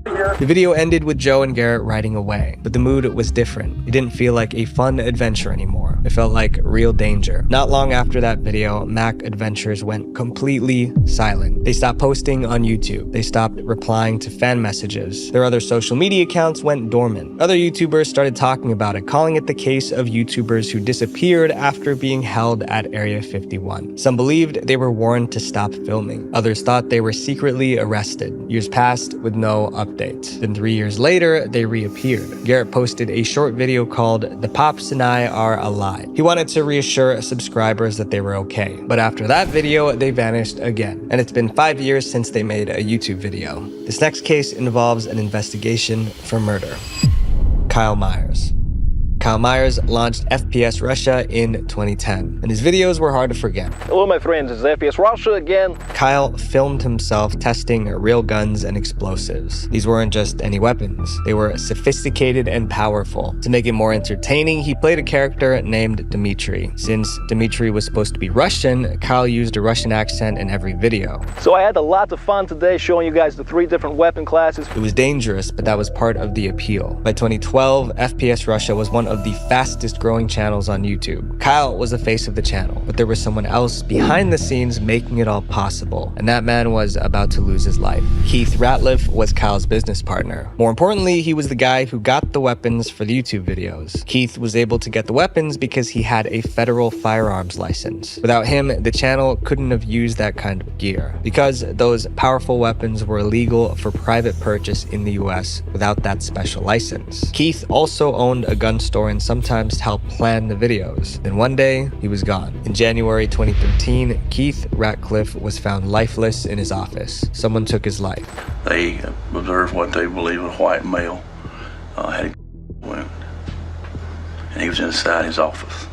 here. The video ended with Joe and Garrett riding away, but the mood was different. It didn't feel like a fun adventure anymore. It felt like real danger. Not long after that video, Mac Adventures went completely silent. They stopped posting on YouTube. They stopped replying to fan messages. Their other social media accounts went dormant. Other YouTubers started talking about it, calling it the case of YouTubers who disappeared after being held at Area 51. Some believed they were warned to stop filming. Others thought they were secretly arrested. Years passed with no updates. Then 3 years later, they reappeared. Garrett posted a short video called "The Pops and I Are Alive." He wanted to reassure subscribers that they were okay. But after that video, they vanished again. And it's been 5 years since they made a YouTube video. This next case involves an investigation for murder. Kyle Myers. Kyle Myers launched FPS Russia in 2010, and his videos were hard to forget. Hello my friends, it's FPS Russia again. Kyle filmed himself testing real guns and explosives. These weren't just any weapons, they were sophisticated and powerful. To make it more entertaining, he played a character named Dmitry. Since Dmitry was supposed to be Russian, Kyle used a Russian accent in every video. So I had a lot of fun today showing you guys the 3 different weapon classes. It was dangerous, but that was part of the appeal. By 2012, FPS Russia was one of the fastest growing channels on YouTube. Kyle was the face of the channel, but there was someone else behind the scenes making it all possible, and that man was about to lose his life. Keith Ratliff was Kyle's business partner. More importantly, he was the guy who got the weapons for the YouTube videos. Keith was able to get the weapons because he had a federal firearms license. Without him, the channel couldn't have used that kind of gear, because those powerful weapons were illegal for private purchase in the US without that special license. Keith also owned a gun store and sometimes helped plan the videos. Then one day, he was gone. In January 2013, Keith Ratliff was found lifeless in his office. Someone took his life. They observed what they believe a white male had a wound, and he was inside his office.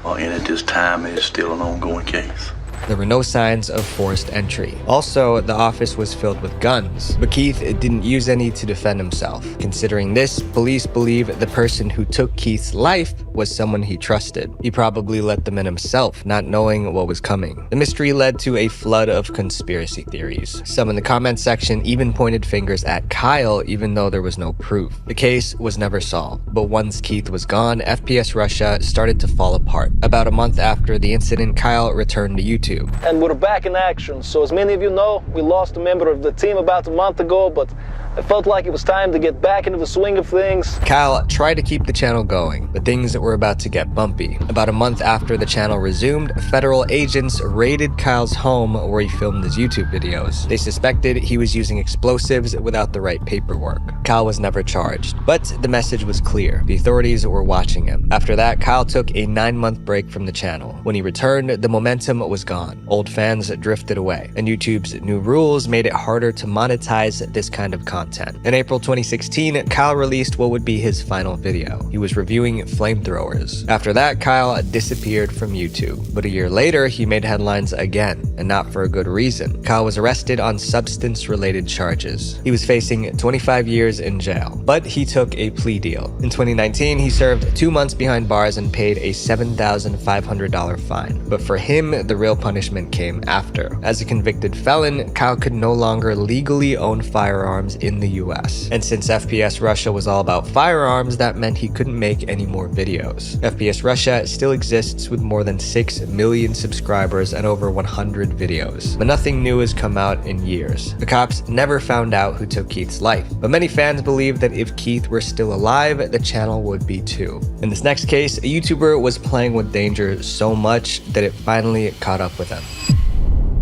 And at this time, it is still an ongoing case. There were no signs of forced entry. Also, the office was filled with guns, but Keith didn't use any to defend himself. Considering this, police believe the person who took Keith's life was someone he trusted. He probably let them in himself, not knowing what was coming. The mystery led to a flood of conspiracy theories. Some in the comment section even pointed fingers at Kyle, even though there was no proof. The case was never solved, but once Keith was gone, FPS Russia started to fall apart. About a month after the incident, Kyle returned to YouTube. And we're back in action. So as many of you know, we lost a member of the team about a month ago, but I felt like it was time to get back into the swing of things. Kyle tried to keep the channel going, but things were about to get bumpy. About a month after the channel resumed, federal agents raided Kyle's home where he filmed his YouTube videos. They suspected he was using explosives without the right paperwork. Kyle was never charged, but the message was clear. The authorities were watching him. After that, Kyle took a 9-month break from the channel. When he returned, the momentum was gone. Old fans drifted away, and YouTube's new rules made it harder to monetize this kind of content. In April 2016, Kyle released what would be his final video. He was reviewing flamethrowers. After that, Kyle disappeared from YouTube. But a year later, he made headlines again, and not for a good reason. Kyle was arrested on substance-related charges. He was facing 25 years in jail, but he took a plea deal. In 2019, he served 2 months behind bars and paid a $7,500 fine. But for him, the real punishment came after. As a convicted felon, Kyle could no longer legally own firearms in the US. And since FPS Russia was all about firearms, that meant he couldn't make any more videos. FPS Russia still exists with more than 6 million subscribers and over 100 videos. But nothing new has come out in years. The cops never found out who took Keith's life, but many fans believe that if Keith were still alive, the channel would be too. In this next case, a YouTuber was playing with danger so much that it finally caught up with him.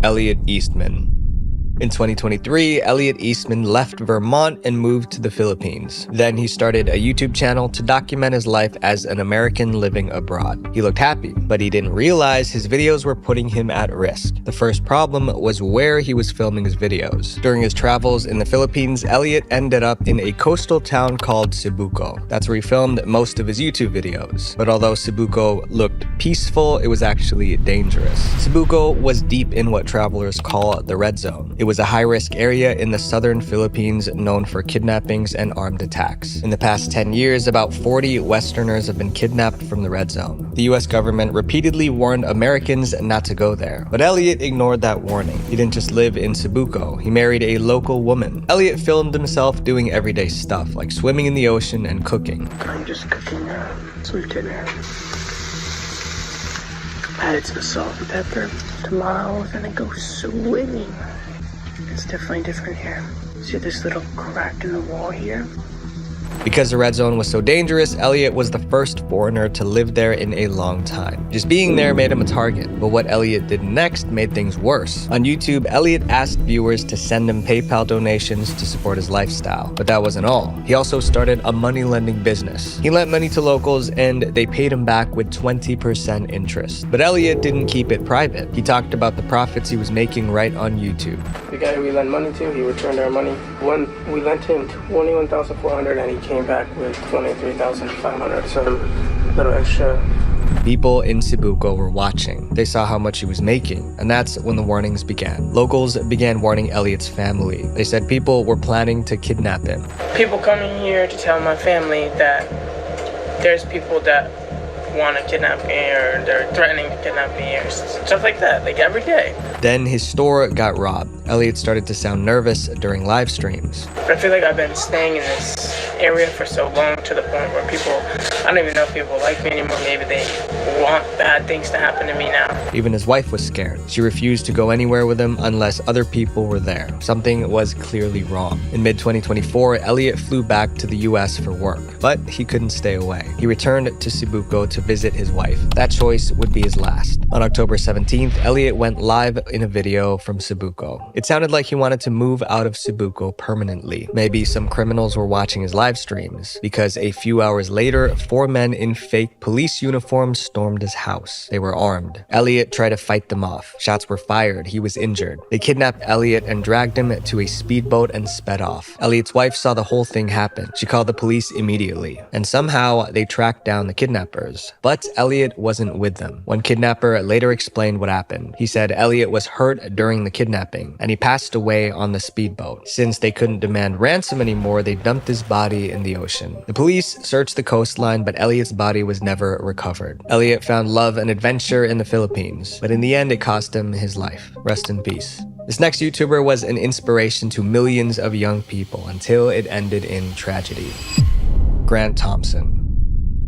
Elliot Eastman. In 2023, Elliot Eastman left Vermont and moved to the Philippines. Then he started a YouTube channel to document his life as an American living abroad. He looked happy, but he didn't realize his videos were putting him at risk. The first problem was where he was filming his videos. During his travels in the Philippines, Elliot ended up in a coastal town called Cebuco. That's where he filmed most of his YouTube videos. But although Cebuco looked peaceful, it was actually dangerous. Cebuco was deep in what travelers call the red zone. It was a high-risk area in the southern Philippines known for kidnappings and armed attacks. In the past 10 years, about 40 Westerners have been kidnapped from the red zone. The US government repeatedly warned Americans not to go there, but Elliot ignored that warning. He didn't just live in Cebuco, he married a local woman. Elliot filmed himself doing everyday stuff like swimming in the ocean and cooking. I'm just cooking some dinner. Added some salt and pepper. Tomorrow we're gonna go swimming. It's definitely different here. See this little crack in the wall here? Because the red zone was so dangerous, Elliot was the first foreigner to live there in a long time. Just being there made him a target, but what Elliot did next made things worse. On YouTube, Elliot asked viewers to send him PayPal donations to support his lifestyle. But that wasn't all. He also started a money lending business. He lent money to locals and they paid him back with 20% interest. But Elliot didn't keep it private. He talked about the profits he was making right on YouTube. The guy who we lent money to, he returned our money. When we lent him $21,400 and he came back with 23,500, some little extra. People in Cebuco were watching. They saw how much he was making, and that's when the warnings began. Locals began warning Elliot's family. They said people were planning to kidnap him. People coming here to tell my family that there's people that want to kidnap me, or they're threatening to kidnap me, or stuff like that, like every day. Then his store got robbed. Elliot started to sound nervous during live streams. But I feel like I've been staying in this area for so long, to the point where people, I don't even know if people like me anymore. Maybe they want bad things to happen to me now. Even his wife was scared. She refused to go anywhere with him unless other people were there. Something was clearly wrong. In mid-2024, Elliot flew back to the US for work, but he couldn't stay away. He returned to Cebuco to visit his wife. That choice would be his last. On October 17th, Elliot went live in a video from Cebuco. It sounded like he wanted to move out of Cebuco permanently. Maybe some criminals were watching his live streams, because a few hours later, 4 men in fake police uniforms stormed his house. They were armed. Elliot tried to fight them off. Shots were fired. He was injured. They kidnapped Elliot and dragged him to a speedboat and sped off. Elliot's wife saw the whole thing happen. She called the police immediately, and somehow they tracked down the kidnappers. But Elliot wasn't with them. One kidnapper later explained what happened. He said Elliot was hurt during the kidnapping, and he passed away on the speedboat. Since they couldn't demand ransom anymore, they dumped his body in the ocean. The police searched the coastline, but Elliot's body was never recovered. Elliot found love and adventure in the Philippines, but in the end, it cost him his life. Rest in peace. This next YouTuber was an inspiration to millions of young people until it ended in tragedy. Grant Thompson.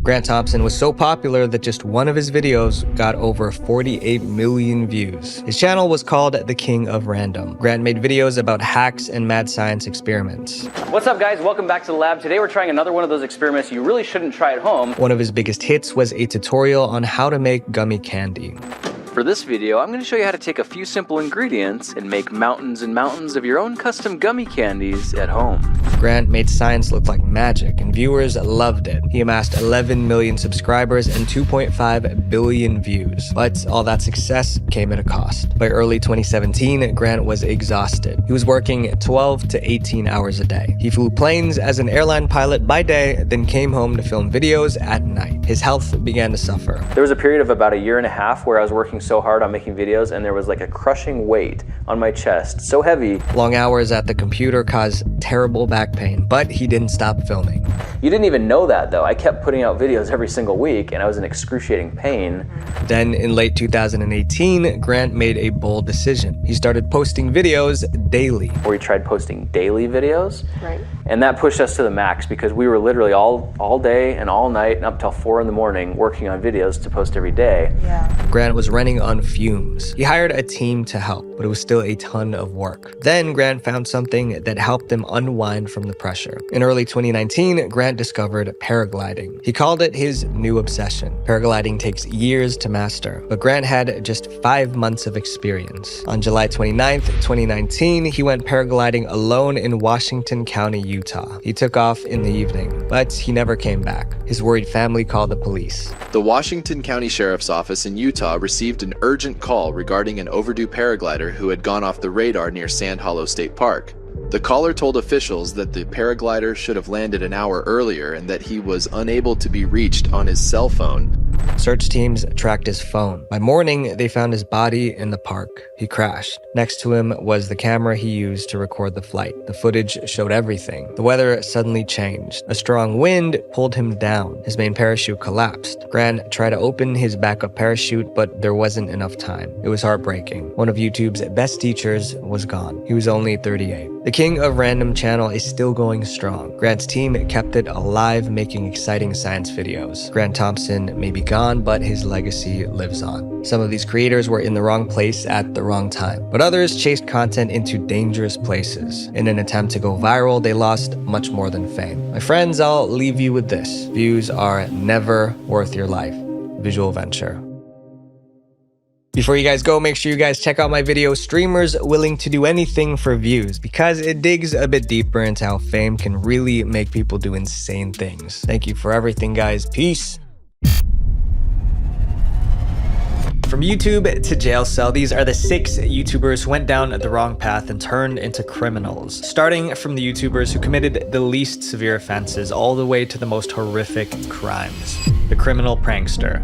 Grant Thompson was so popular that just one of his videos got over 48 million views. His channel was called The King of Random. Grant made videos about hacks and mad science experiments. What's up, guys? Welcome back to the lab. Today we're trying another one of those experiments you really shouldn't try at home. One of his biggest hits was a tutorial on how to make gummy candy. For this video, I'm going to show you how to take a few simple ingredients and make mountains and mountains of your own custom gummy candies at home. Grant made science look like magic, and viewers loved it. He amassed 11 million subscribers and 2.5 billion views. But all that success came at a cost. By early 2017, Grant was exhausted. He was working 12 to 18 hours a day. He flew planes as an airline pilot by day, then came home to film videos at night. His health began to suffer. There was a period of about a year and a half where I was working so hard on making videos, and there was like a crushing weight on my chest, so heavy. Long hours at the computer caused terrible back pain, but he didn't stop filming. You didn't even know that though. I kept putting out videos every single week, and I was in excruciating pain. Then in late 2018, Grant made a bold decision. He started posting videos daily. Or he tried posting daily videos. Right. And that pushed us to the max, because we were literally all day and all night and up till 4 in the morning working on videos to post every day. Yeah. Grant was running on fumes. He hired a team to help, but it was still a ton of work. Then Grant found something that helped him unwind from the pressure. In early 2019, Grant discovered paragliding. He called it his new obsession. Paragliding takes years to master, but Grant had just 5 months of experience. On July 29th, 2019, he went paragliding alone in Washington County, Utah. He took off in the evening, but he never came back. His worried family called the police. The Washington County Sheriff's Office in Utah received an urgent call regarding an overdue paraglider who had gone off the radar near Sand Hollow State Park. The caller told officials that the paraglider should have landed an hour earlier and that he was unable to be reached on his cell phone. Search teams tracked his phone. By morning, they found his body in the park. He crashed. Next to him was the camera he used to record the flight. The footage showed everything. The weather suddenly changed. A strong wind pulled him down. His main parachute collapsed. Grant tried to open his backup parachute, but there wasn't enough time. It was heartbreaking. One of YouTube's best teachers was gone. He was only 38. The King of Random channel is still going strong. Grant's team kept it alive, making exciting science videos. Grant Thompson may be gone, but his legacy lives on. Some of these creators were in the wrong place at the wrong time, but others chased content into dangerous places. In an attempt to go viral, they lost much more than fame. My friends, I'll leave you with this. Views are never worth your life. Visual Venture. Before you guys go, make sure you guys check out my video, Streamers Willing to Do Anything for Views, because it digs a bit deeper into how fame can really make people do insane things. Thank you for everything, guys. Peace. From YouTube to jail cell, these are the 6 YouTubers who went down the wrong path and turned into criminals. Starting from the YouTubers who committed the least severe offenses all the way to the most horrific crimes. The criminal prankster.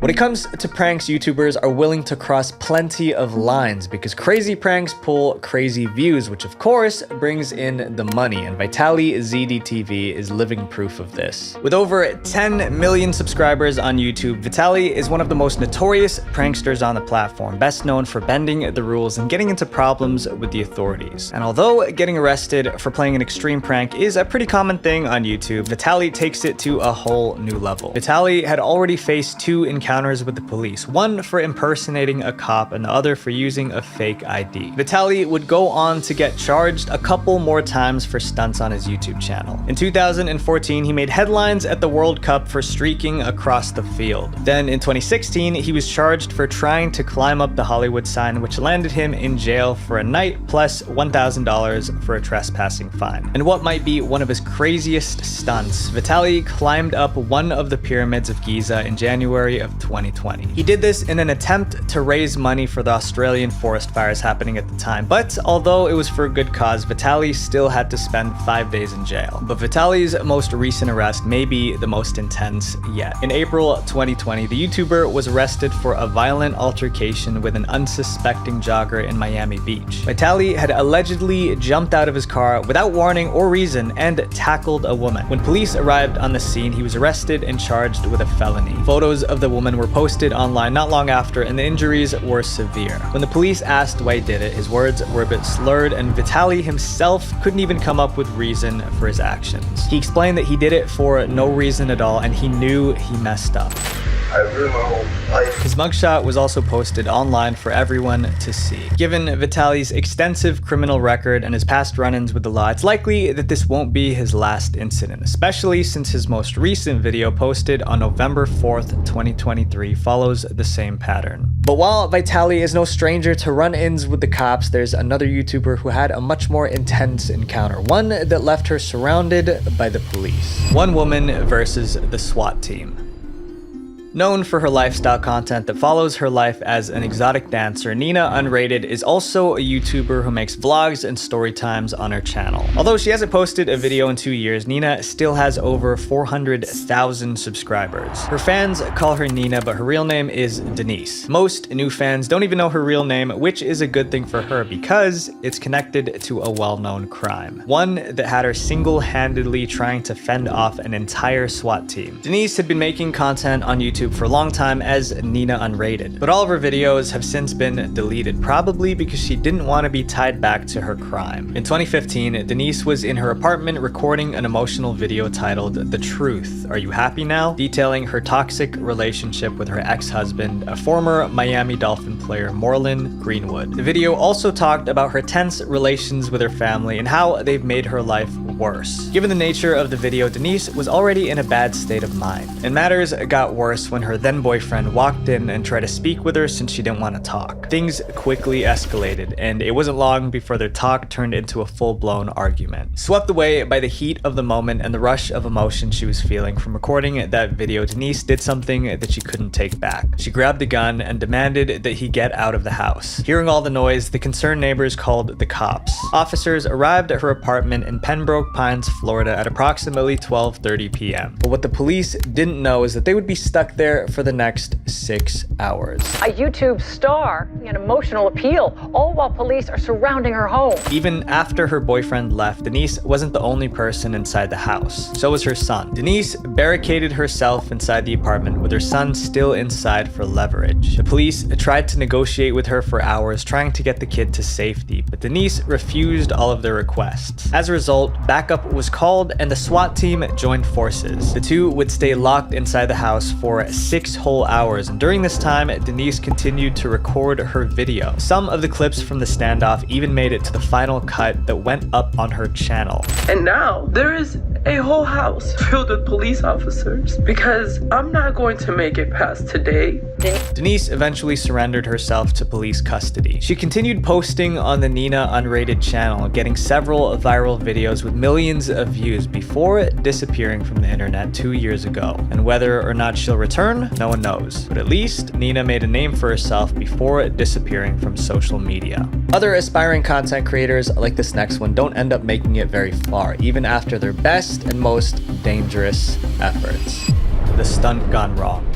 When it comes to pranks, YouTubers are willing to cross plenty of lines because crazy pranks pull crazy views, which of course brings in the money, and Vitaly ZDTV is living proof of this. With over 10 million subscribers on YouTube, Vitaly is one of the most notorious pranksters on the platform, best known for bending the rules and getting into problems with the authorities. And although getting arrested for playing an extreme prank is a pretty common thing on YouTube, Vitaly takes it to a whole new level. Vitaly had already faced 2 encounters with the police, one for impersonating a cop and the other for using a fake ID. Vitaly would go on to get charged a couple more times for stunts on his YouTube channel. In 2014, he made headlines at the World Cup for streaking across the field. Then in 2016, he was charged for trying to climb up the Hollywood sign, which landed him in jail for a night plus $1,000 for a trespassing fine. And what might be one of his craziest stunts, Vitaly climbed up one of the pyramids of Giza in January of 2020. He did this in an attempt to raise money for the Australian forest fires happening at the time, but although it was for a good cause, Vitaly still had to spend 5 days in jail. But Vitaly's most recent arrest may be the most intense yet. In April 2020, the YouTuber was arrested for a violent altercation with an unsuspecting jogger in Miami Beach. Vitaly had allegedly jumped out of his car without warning or reason and tackled a woman. When police arrived on the scene, he was arrested and charged with a felony. Photos of the woman were posted online not long after, and the injuries were severe. When the police asked why he did it, his words were a bit slurred, and Vitaly himself couldn't even come up with reason for his actions. He explained that he did it for no reason at all, and he knew he messed up. I ruined my whole life. His mugshot was also posted online for everyone to see. Given Vitaly's extensive criminal record and his past run-ins with the law, it's likely that this won't be his last incident, especially since his most recent video posted on November 4th, 2023 follows the same pattern. But while Vitaly is no stranger to run-ins with the cops, there's another YouTuber who had a much more intense encounter, one that left her surrounded by the police. One woman versus the SWAT team. Known for her lifestyle content that follows her life as an exotic dancer, Nina Unrated is also a YouTuber who makes vlogs and story times on her channel. Although she hasn't posted a video in 2 years, Nina still has over 400,000 subscribers. Her fans call her Nina, but her real name is Denise. Most new fans don't even know her real name, which is a good thing for her because it's connected to a well-known crime. One that had her single-handedly trying to fend off an entire SWAT team. Denise had been making content on YouTube for a long time as Nina Unrated, but all of her videos have since been deleted, probably because she didn't want to be tied back to her crime. In 2015, Denise was in her apartment recording an emotional video titled The Truth, Are You Happy Now?, detailing her toxic relationship with her ex-husband, a former Miami Dolphin player, Moreland Greenwood. The video also talked about her tense relations with her family and how they've made her life worse. Given the nature of the video, Denise was already in a bad state of mind, and matters got worse when her then boyfriend walked in and tried to speak with her since she didn't want to talk. Things quickly escalated, and it wasn't long before their talk turned into a full-blown argument. Swept away by the heat of the moment and the rush of emotion she was feeling from recording that video, Denise did something that she couldn't take back. She grabbed a gun and demanded that he get out of the house. Hearing all the noise, the concerned neighbors called the cops. Officers arrived at her apartment in Pembroke Pines, Florida at approximately 12:30 p.m. But what the police didn't know is that they would be stuck there for the next 6 hours. A YouTube star, an emotional appeal, all while police are surrounding her home. Even after her boyfriend left, Denise wasn't the only person inside the house. So was her son. Denise barricaded herself inside the apartment with her son still inside for leverage. The police tried to negotiate with her for hours, trying to get the kid to safety, but Denise refused all of their requests. As a result, backup was called and the SWAT team joined forces. The two would stay locked inside the house for 6 whole hours, and during this time, Denise continued to record her video. Some of the clips from the standoff even made it to the final cut that went up on her channel. And now there is a whole house filled with police officers because I'm not going to make it past today. Denise eventually surrendered herself to police custody. She continued posting on the Nina Unrated channel, getting several viral videos with millions of views before disappearing from the internet 2 years ago. And whether or not she'll return, no one knows. But at least Nina made a name for herself before disappearing from social media. Other aspiring content creators like this next one don't end up making it very far, even after their best and most dangerous efforts. The stunt gone wrong.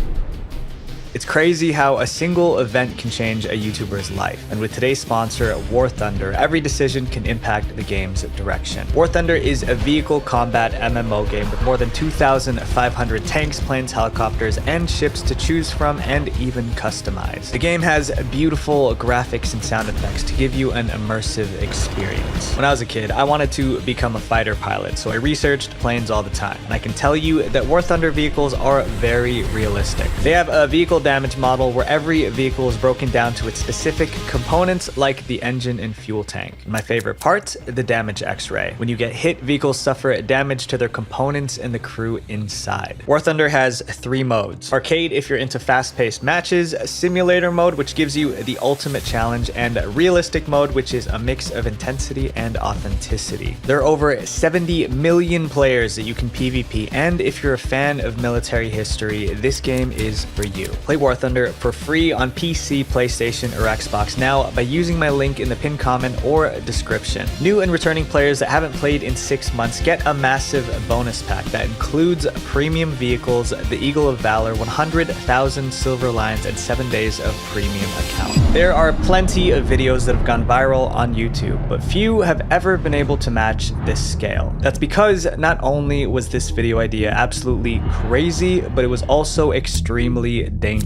It's crazy how a single event can change a YouTuber's life, and with today's sponsor, War Thunder, every decision can impact the game's direction. War Thunder is a vehicle combat MMO game with more than 2,500 tanks, planes, helicopters, and ships to choose from and even customize. The game has beautiful graphics and sound effects to give you an immersive experience. When I was a kid, I wanted to become a fighter pilot, so I researched planes all the time, and I can tell you that War Thunder vehicles are very realistic. They have a vehicle damage model where every vehicle is broken down to its specific components like the engine and fuel tank. And my favorite part, the damage x-ray. When you get hit, vehicles suffer damage to their components and the crew inside. War Thunder has 3 modes. Arcade if you're into fast-paced matches, simulator mode which gives you the ultimate challenge, and realistic mode which is a mix of intensity and authenticity. There are over 70 million players that you can PvP, and if you're a fan of military history, this game is for you. Play War Thunder for free on PC, PlayStation, or Xbox now by using my link in the pinned comment or description. New and returning players that haven't played in 6 months get a massive bonus pack that includes premium vehicles, the Eagle of Valor, 100,000 silver lions, and 7 days of premium account. There are plenty of videos that have gone viral on YouTube, but few have ever been able to match this scale. That's because not only was this video idea absolutely crazy, but it was also extremely dangerous.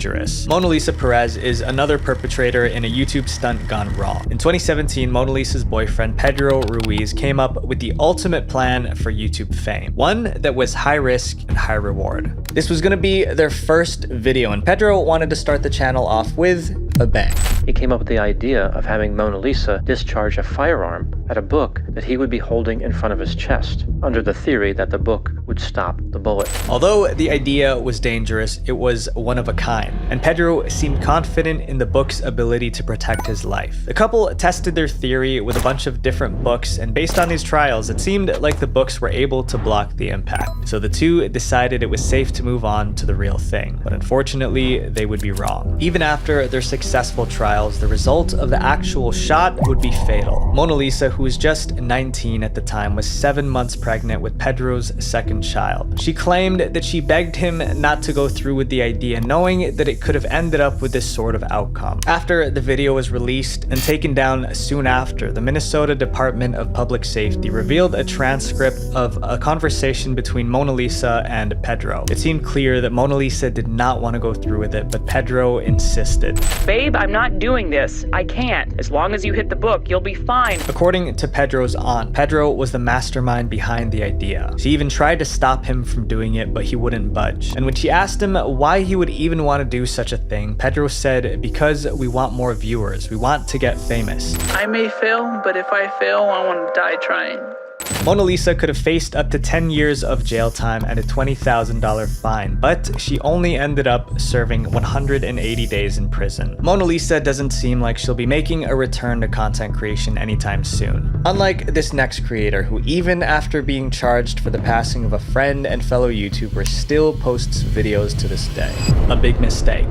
Mona Lisa Perez is another perpetrator in a YouTube stunt gone wrong. In 2017, Mona Lisa's boyfriend Pedro Ruiz came up with the ultimate plan for YouTube fame, one that was high risk and high reward. This was going to be their first video, and Pedro wanted to start the channel off with a bang. He came up with the idea of having Mona Lisa discharge a firearm at a book that he would be holding in front of his chest, under the theory that the book would stop the bullet. Although the idea was dangerous, it was one of a kind, and Pedro seemed confident in the book's ability to protect his life. The couple tested their theory with a bunch of different books, and based on these trials, it seemed like the books were able to block the impact. So the two decided it was safe to move on to the real thing, but unfortunately, they would be wrong. Even after their successful trials, the result of the actual shot would be fatal. Mona Lisa, who was just 19 at the time, was 7 months pregnant with Pedro's second child. She claimed that she begged him not to go through with the idea, knowing that it could have ended up with this sort of outcome. After the video was released and taken down soon after, the Minnesota Department of Public Safety revealed a transcript of a conversation between Mona Lisa and Pedro. It seemed clear that Mona Lisa did not want to go through with it, but Pedro insisted. Babe, I'm not doing this. I can't. As long as you hit the book, you'll be fine. According to Pedro's aunt, Pedro was the mastermind behind the idea. She even tried to stop him from doing it, but he wouldn't budge. And when she asked him why he would even want to do such a thing, Pedro said, because we want more viewers. We want to get famous. I may fail, but if I fail, I want to die trying. Mona Lisa could have faced up to 10 years of jail time and a $20,000 fine, but she only ended up serving 180 days in prison. Mona Lisa doesn't seem like she'll be making a return to content creation anytime soon. Unlike this next creator, who even after being charged for the passing of a friend and fellow YouTuber still posts videos to this day. A big mistake.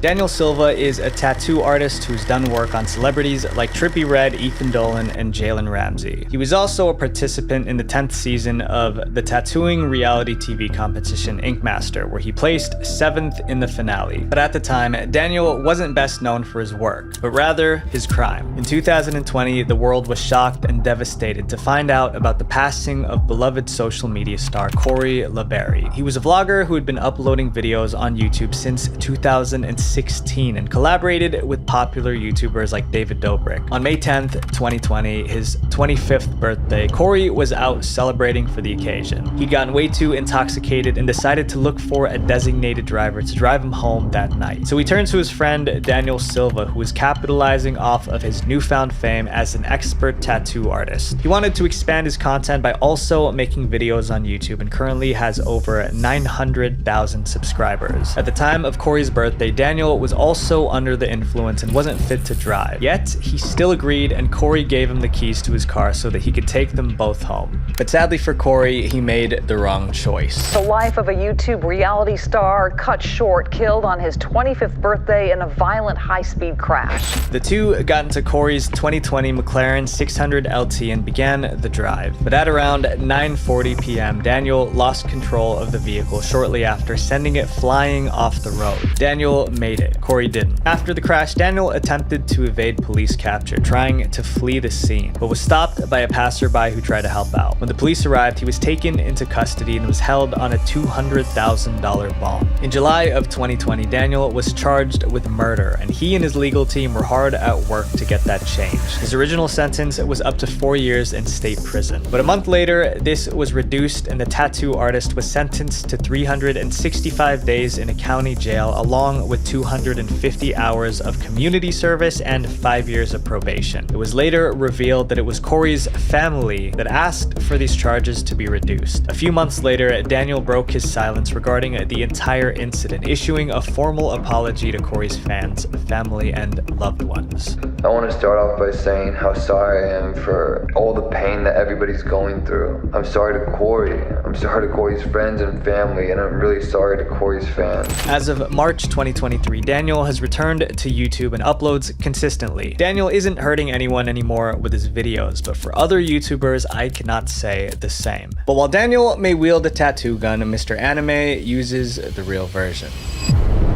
Daniel Silva is a tattoo artist who's done work on celebrities like Trippie Redd, Ethan Dolan, and Jalen Ramsey. He was also a participant in the 10th season of the tattooing reality TV competition Ink Master, where he placed 7th in the finale. But at the time, Daniel wasn't best known for his work, but rather his crime. In 2020, the world was shocked and devastated to find out about the passing of beloved social media star Corey LaBerry. He was a vlogger who had been uploading videos on YouTube since 2006. 16 and collaborated with popular YouTubers like David Dobrik. On May 10th, 2020, his 25th birthday, Corey was out celebrating for the occasion. He'd gotten way too intoxicated and decided to look for a designated driver to drive him home that night. So he turned to his friend Daniel Silva, who was capitalizing off of his newfound fame as an expert tattoo artist. He wanted to expand his content by also making videos on YouTube and currently has over 900,000 subscribers. At the time of Corey's birthday, Daniel was also under the influence and wasn't fit to drive. Yet, he still agreed, and Corey gave him the keys to his car so that he could take them both home. But sadly for Corey, he made the wrong choice. The life of a YouTube reality star cut short, killed on his 25th birthday in a violent high-speed crash. The two got into Corey's 2020 McLaren 600 LT and began the drive. But at around 9:40 p.m., Daniel lost control of the vehicle shortly after, sending it flying off the road. Daniel made it. Corey didn't. After the crash, Daniel attempted to evade police capture, trying to flee the scene, but was stopped by a passerby who tried to help out. When the police arrived, he was taken into custody and was held on a $200,000 bond. In July of 2020, Daniel was charged with murder, and he and his legal team were hard at work to get that changed. His original sentence was up to 4 years in state prison. But a month later, this was reduced and the tattoo artist was sentenced to 365 days in a county jail, along with 250 hours of community service and 5 years of probation. It was later revealed that it was Corey's family that asked for these charges to be reduced. A few months later, Daniel broke his silence regarding the entire incident, issuing a formal apology to Corey's fans, family, and loved ones. I want to start off by saying how sorry I am for all the pain that everybody's going through. I'm sorry to Corey. I'm sorry to Corey's friends and family, and I'm really sorry to Corey's fans. As of March 2023, Daniel has returned to YouTube and uploads consistently. Daniel isn't hurting anyone anymore with his videos, but for other YouTubers, I cannot say the same. But while Daniel may wield a tattoo gun, Mr. Anime uses the real version.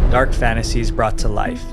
Dark fantasies brought to life.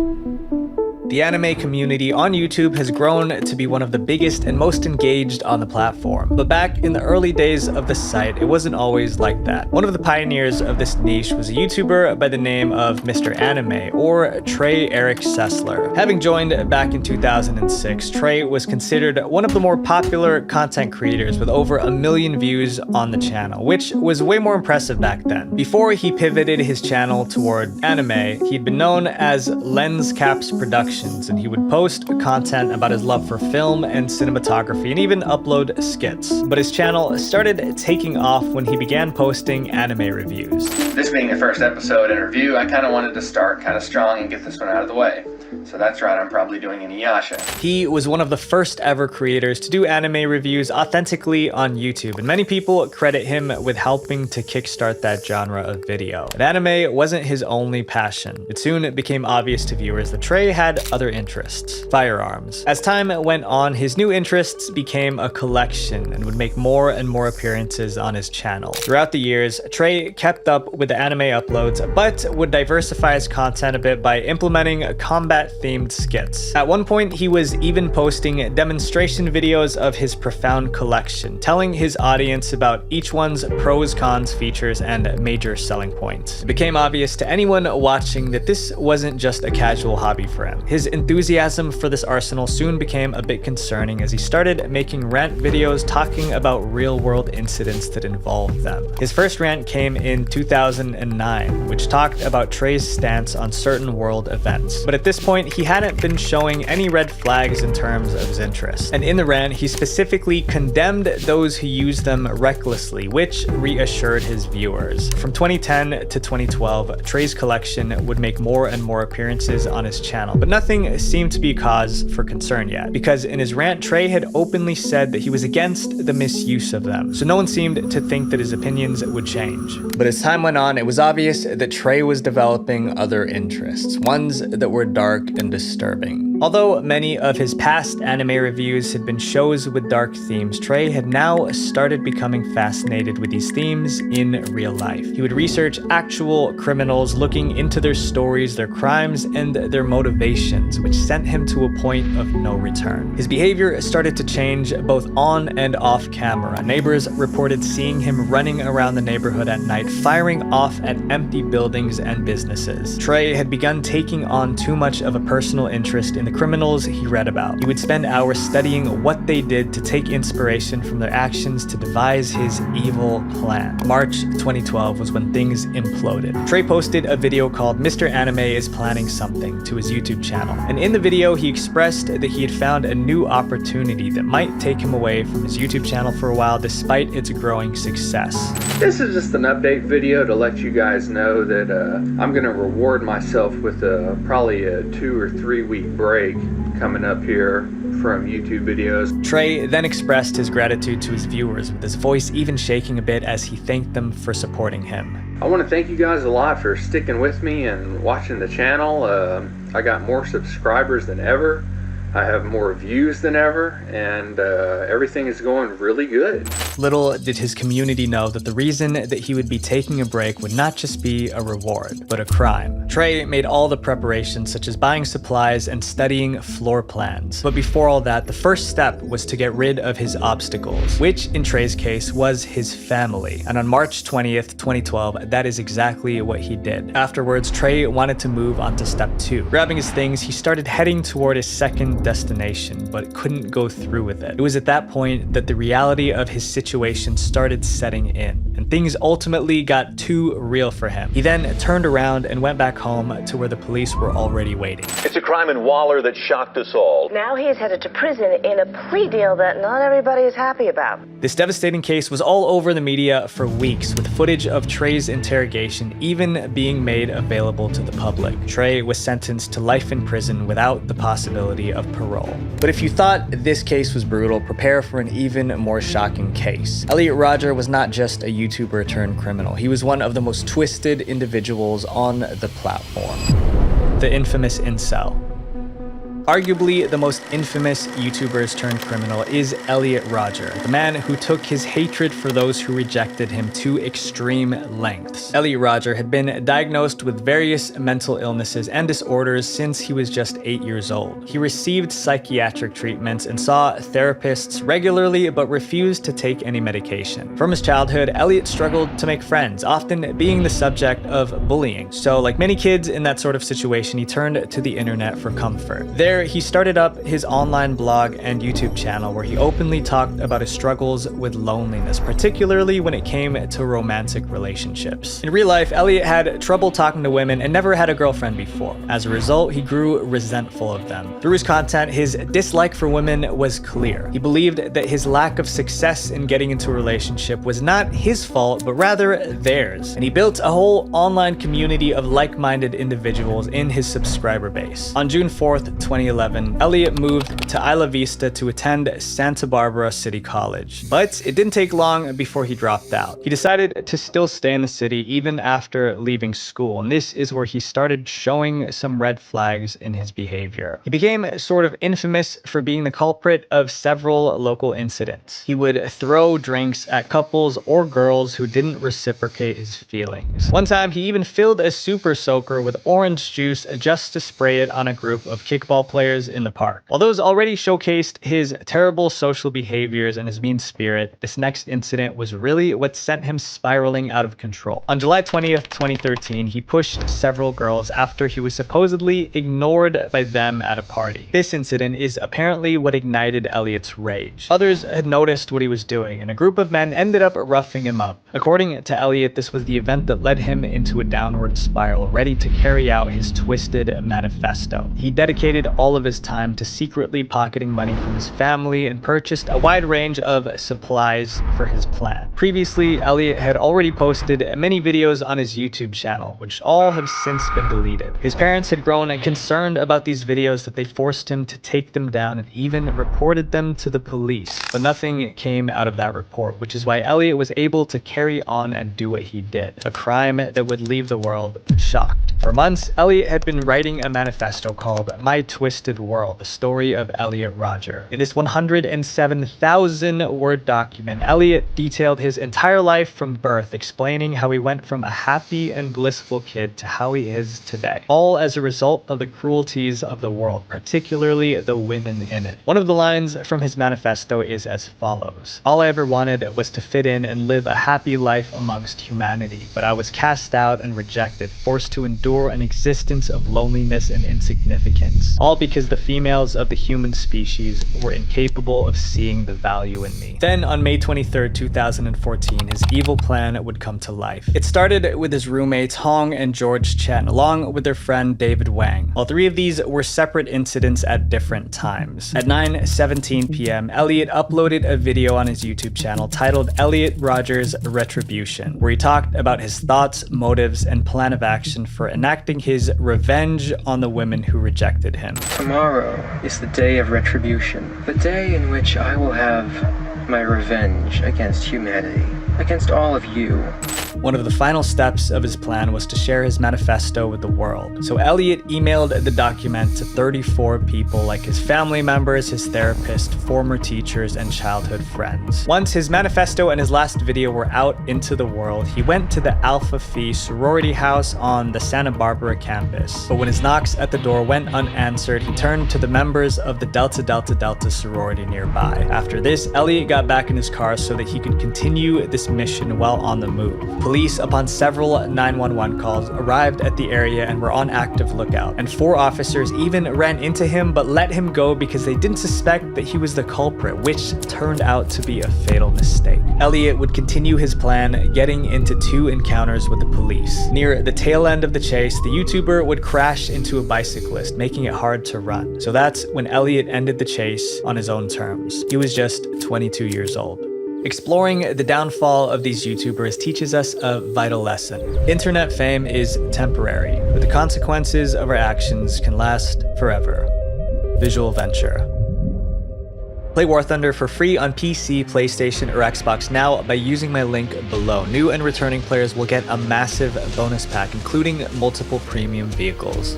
The anime community on YouTube has grown to be one of the biggest and most engaged on the platform. But back in the early days of the site, it wasn't always like that. One of the pioneers of this niche was a YouTuber by the name of Mr. Anime, or Trey Eric Sessler. Having joined back in 2006, Trey was considered one of the more popular content creators with over 1 million views on the channel, which was way more impressive back then. Before he pivoted his channel toward anime, he'd been known as Lens Caps Productions, and he would post content about his love for film and cinematography and even upload skits. But his channel started taking off when he began posting anime reviews. This being the first episode and review, I kind of wanted to start kind of strong and get this one out of the way. So that's right, I'm probably doing Inuyasha. He was one of the first ever creators to do anime reviews authentically on YouTube, and many people credit him with helping to kickstart that genre of video. But anime wasn't his only passion. It soon became obvious to viewers that Trey had other interests: firearms. As time went on, his new interests became a collection and would make more and more appearances on his channel. Throughout the years, Trey kept up with the anime uploads, but would diversify his content a bit by implementing combat-themed skits. At one point, he was even posting demonstration videos of his profound collection, telling his audience about each one's pros, cons, features, and major selling points. It became obvious to anyone watching that this wasn't just a casual hobby for him. His enthusiasm for this arsenal soon became a bit concerning as he started making rant videos talking about real-world incidents that involved them. His first rant came in 2009, which talked about Trey's stance on certain world events. But at this point, he hadn't been showing any red flags in terms of his interest. And in the rant, he specifically condemned those who use them recklessly, which reassured his viewers. From 2010 to 2012, Trey's collection would make more and more appearances on his channel, but nothing seemed to be cause for concern yet, because in his rant, Trey had openly said that he was against the misuse of them, so no one seemed to think that his opinions would change. But as time went on, it was obvious that Trey was developing other interests, ones that were dark and disturbing. Although many of his past anime reviews had been shows with dark themes, Trey had now started becoming fascinated with these themes in real life. He would research actual criminals, looking into their stories, their crimes, and their motivations, which sent him to a point of no return. His behavior started to change both on and off camera. Neighbors reported seeing him running around the neighborhood at night, firing off at empty buildings and businesses. Trey had begun taking on too much of a personal interest in the criminals he read about. He would spend hours studying what they did to take inspiration from their actions to devise his evil plan. March 2012 was when things imploded. Trey posted a video called "Mr. Anime is Planning Something" to his YouTube channel, and in the video he expressed that he had found a new opportunity that might take him away from his YouTube channel for a while despite its growing success. This is just an update video to let you guys know that I'm gonna reward myself with probably a 2 or 3 week break coming up here from YouTube videos. Trey then expressed his gratitude to his viewers, with his voice even shaking a bit as he thanked them for supporting him. I want to thank you guys a lot for sticking with me and watching the channel. I got more subscribers than ever. I have more views than ever, and everything is going really good. Little did his community know that the reason that he would be taking a break would not just be a reward, but a crime. Trey made all the preparations, such as buying supplies and studying floor plans. But before all that, the first step was to get rid of his obstacles, which in Trey's case was his family. And on March 20th, 2012, that is exactly what he did. Afterwards, Trey wanted to move on to step 2. Grabbing his things, he started heading toward his second destination, but couldn't go through with it. It was at that point that the reality of his situation started setting in, and things ultimately got too real for him. He then turned around and went back home to where the police were already waiting. It's a crime in Waller that shocked us all. Now he is headed to prison in a plea deal that not everybody is happy about. This devastating case was all over the media for weeks, with footage of Trey's interrogation even being made available to the public. Trey was sentenced to life in prison without the possibility of parole. But if you thought this case was brutal, prepare for an even more shocking case. Elliot Rodger was not just a YouTuber turned criminal. He was one of the most twisted individuals on the platform. The infamous incel. Arguably, the most infamous YouTubers turned criminal is Elliot Rodger, the man who took his hatred for those who rejected him to extreme lengths. Elliot Rodger had been diagnosed with various mental illnesses and disorders since he was just 8 years old. He received psychiatric treatments and saw therapists regularly, but refused to take any medication. From his childhood, Elliot struggled to make friends, often being the subject of bullying. So, like many kids in that sort of situation, he turned to the internet for comfort. There, he started up his online blog and YouTube channel where he openly talked about his struggles with loneliness, particularly when it came to romantic relationships. In real life, Elliot had trouble talking to women and never had a girlfriend before. As a result, he grew resentful of them. Through his content, his dislike for women was clear. He believed that his lack of success in getting into a relationship was not his fault, but rather theirs. And he built a whole online community of like-minded individuals in his subscriber base. On June 4th, 2011, Elliot moved to Isla Vista to attend Santa Barbara City College. But it didn't take long before he dropped out. He decided to still stay in the city even after leaving school, and this is where he started showing some red flags in his behavior. He became sort of infamous for being the culprit of several local incidents. He would throw drinks at couples or girls who didn't reciprocate his feelings. One time, he even filled a super soaker with orange juice just to spray it on a group of kickball players in the park. While those already showcased his terrible social behaviors and his mean spirit, this next incident was really what sent him spiraling out of control. On July 20th, 2013, he pushed several girls after he was supposedly ignored by them at a party. This incident is apparently what ignited Elliot's rage. Others had noticed what he was doing, and a group of men ended up roughing him up. According to Elliot, this was the event that led him into a downward spiral, ready to carry out his twisted manifesto. He dedicated all of his time to secretly pocketing money from his family and purchased a wide range of supplies for his plan. Previously, Elliot had already posted many videos on his YouTube channel, which all have since been deleted. His parents had grown concerned about these videos that they forced him to take them down and even reported them to the police. But nothing came out of that report, which is why Elliot was able to carry on and do what he did, a crime that would leave the world shocked. For months, Elliot had been writing a manifesto called My Twisted World, the story of Elliot Rodger. In this 107,000-word document, Elliot detailed his entire life from birth, explaining how he went from a happy and blissful kid to how he is today, all as a result of the cruelties of the world, particularly the women in it. One of the lines from his manifesto is as follows: "All I ever wanted was to fit in and live a happy life amongst humanity, but I was cast out and rejected, forced to endure an existence of loneliness and insignificance, all because the females of the human species were incapable of seeing the value in me." Then on May 23rd, 2014, his evil plan would come to life. It started with his roommates Hong and George Chen, along with their friend David Wang. All three of these were separate incidents at different times. At 9:17 p.m., Elliot uploaded a video on his YouTube channel titled Elliot Rodger's Retribution, where he talked about his thoughts, motives, and plan of action for enacting his revenge on the women who rejected him. Tomorrow is the day of retribution, the day in which I will have my revenge against humanity, against all of you. One of the final steps of his plan was to share his manifesto with the world. So Elliot emailed the document to 34 people, like his family members, his therapist, former teachers, and childhood friends. Once his manifesto and his last video were out into the world, he went to the Alpha Phi sorority house on the Santa Barbara campus. But when his knocks at the door went unanswered, he turned to the members of the Delta Delta Delta sorority nearby. After this, Elliot got back in his car so that he could continue this mission while on the move. Police, upon several 911 calls, arrived at the area and were on active lookout, and 4 officers even ran into him but let him go because they didn't suspect that he was the culprit, which turned out to be a fatal mistake. Elliot would continue his plan, getting into 2 encounters with the police. Near the tail end of the chase, the YouTuber would crash into a bicyclist, making it hard to run. So that's when Elliot ended the chase on his own terms. He was just 22 years old. Exploring the downfall of these YouTubers teaches us a vital lesson. Internet fame is temporary, but the consequences of our actions can last forever. Visual Venture. Play War Thunder for free on PC, PlayStation, or Xbox now by using my link below. New and returning players will get a massive bonus pack, including multiple premium vehicles.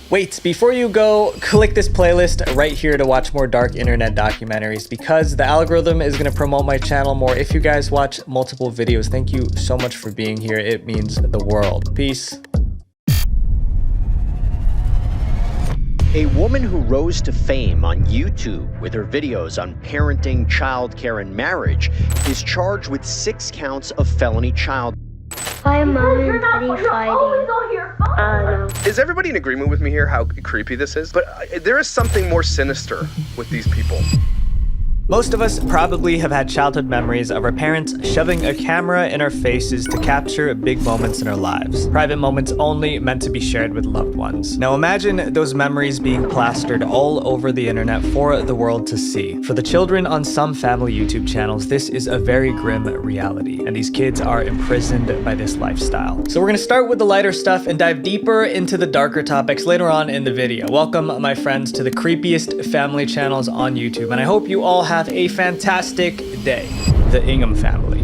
Wait, before you go, click this playlist right here to watch more dark internet documentaries, because the algorithm is going to promote my channel more if you guys watch multiple videos. Thank you so much for being here. It means the world. Peace. A woman who rose to fame on YouTube with her videos on parenting, childcare, and marriage is charged with 6 counts of felony child. Why are Mom and Daddy fighting? Is everybody in agreement with me here how creepy this is? But there is something more sinister with these people. Most of us probably have had childhood memories of our parents shoving a camera in our faces to capture big moments in our lives. Private moments only, meant to be shared with loved ones. Now imagine those memories being plastered all over the internet for the world to see. For the children on some family YouTube channels, this is a very grim reality, and these kids are imprisoned by this lifestyle. So we're gonna start with the lighter stuff and dive deeper into the darker topics later on in the video. Welcome, my friends, to the creepiest family channels on YouTube, and I hope you all have a fantastic day. The Ingham family.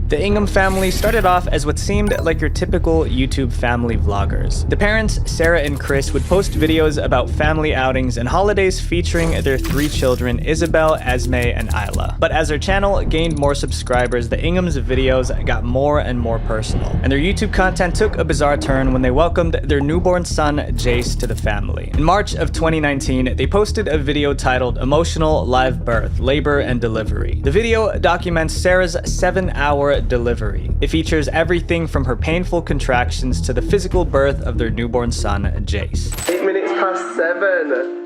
The Ingham family started off as what seemed like your typical YouTube family vloggers. The parents, Sarah and Chris, would post videos about family outings and holidays featuring their 3 children, Isabel, Esme, and Isla. But as their channel gained more subscribers, the Inghams' videos got more and more personal, and their YouTube content took a bizarre turn when they welcomed their newborn son, Jace, to the family. In March of 2019, they posted a video titled Emotional Live Birth, Labor and Delivery. The video documents Sarah's 7-hour delivery. It features everything from her painful contractions to the physical birth of their newborn son, Jace. 8 minutes past 7.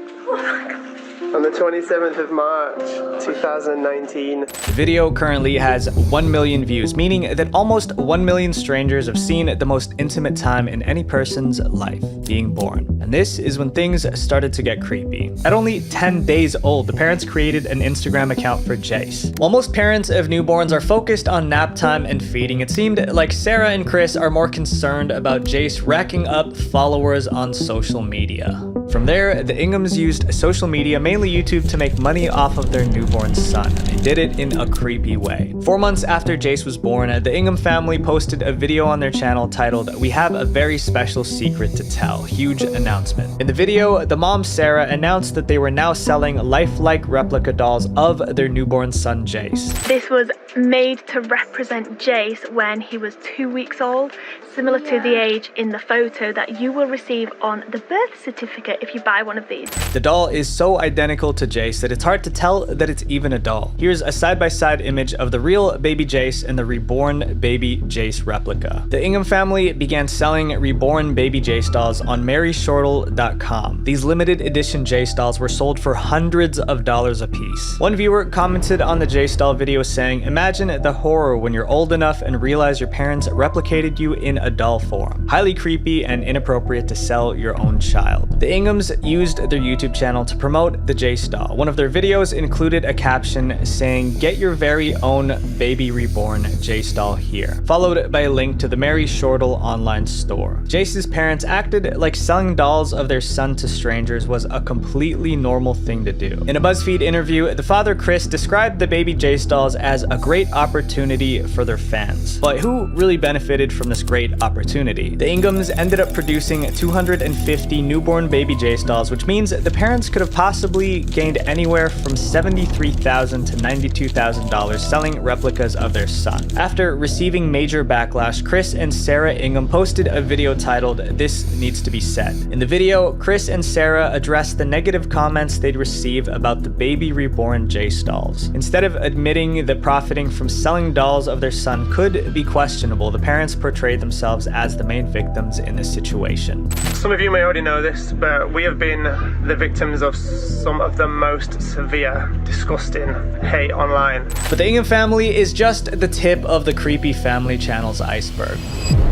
On the 27th of March, 2019. The video currently has 1 million views, meaning that almost 1 million strangers have seen the most intimate time in any person's life, being born. And this is when things started to get creepy. At only 10 days old, the parents created an Instagram account for Jace. While most parents of newborns are focused on nap time and feeding, it seemed like Sarah and Chris are more concerned about Jace racking up followers on social media. From there, the Inghams used social media mainly to YouTube to make money off of their newborn son, and they did it in a creepy way. 4 months after Jace was born, the Ingham family posted a video on their channel titled, "We have a very special secret to tell. Huge announcement." In the video, the mom Sarah announced that they were now selling lifelike replica dolls of their newborn son Jace. This was made to represent Jace when he was 2 weeks old, similar to the age in the photo that you will receive on the birth certificate if you buy one of these. The doll is so identical to Jace that it's hard to tell that it's even a doll. Here's a side-by-side image of the real baby Jace and the reborn baby Jace replica. The Ingham family began selling reborn baby Jace dolls on maryshortle.com. These limited edition Jace dolls were sold for hundreds of dollars a piece. One viewer commented on the Jace doll video saying, "Imagine the horror when you're old enough and realize your parents replicated you in a doll form. Highly creepy and inappropriate to sell your own child." The Inghams used their YouTube channel to promote the Jace doll. One of their videos included a caption saying, "Get your very own baby reborn Jace doll here," followed by a link to the Mary Shortle online store. Jace's parents acted like selling dolls of their son to strangers was a completely normal thing to do. In a BuzzFeed interview, the father Chris described the baby Jace dolls as a great opportunity for their fans. But who really benefited from this great opportunity? The Inghams ended up producing 250 newborn baby Jace dolls, which means the parents could have possibly gained anywhere from $73,000 to $92,000 selling replicas of their son. After receiving major backlash, Chris and Sarah Ingham posted a video titled, "This Needs to Be Said." In the video, Chris and Sarah addressed the negative comments they'd receive about the baby reborn Jace dolls. Instead of admitting that profiting from selling dolls of their son could be questionable, the parents portrayed themselves as the main victims in this situation. Some of you may already know this, but we have been the victims of some of the most severe, disgusting hate online. But the Ingham family is just the tip of the creepy family channel's iceberg.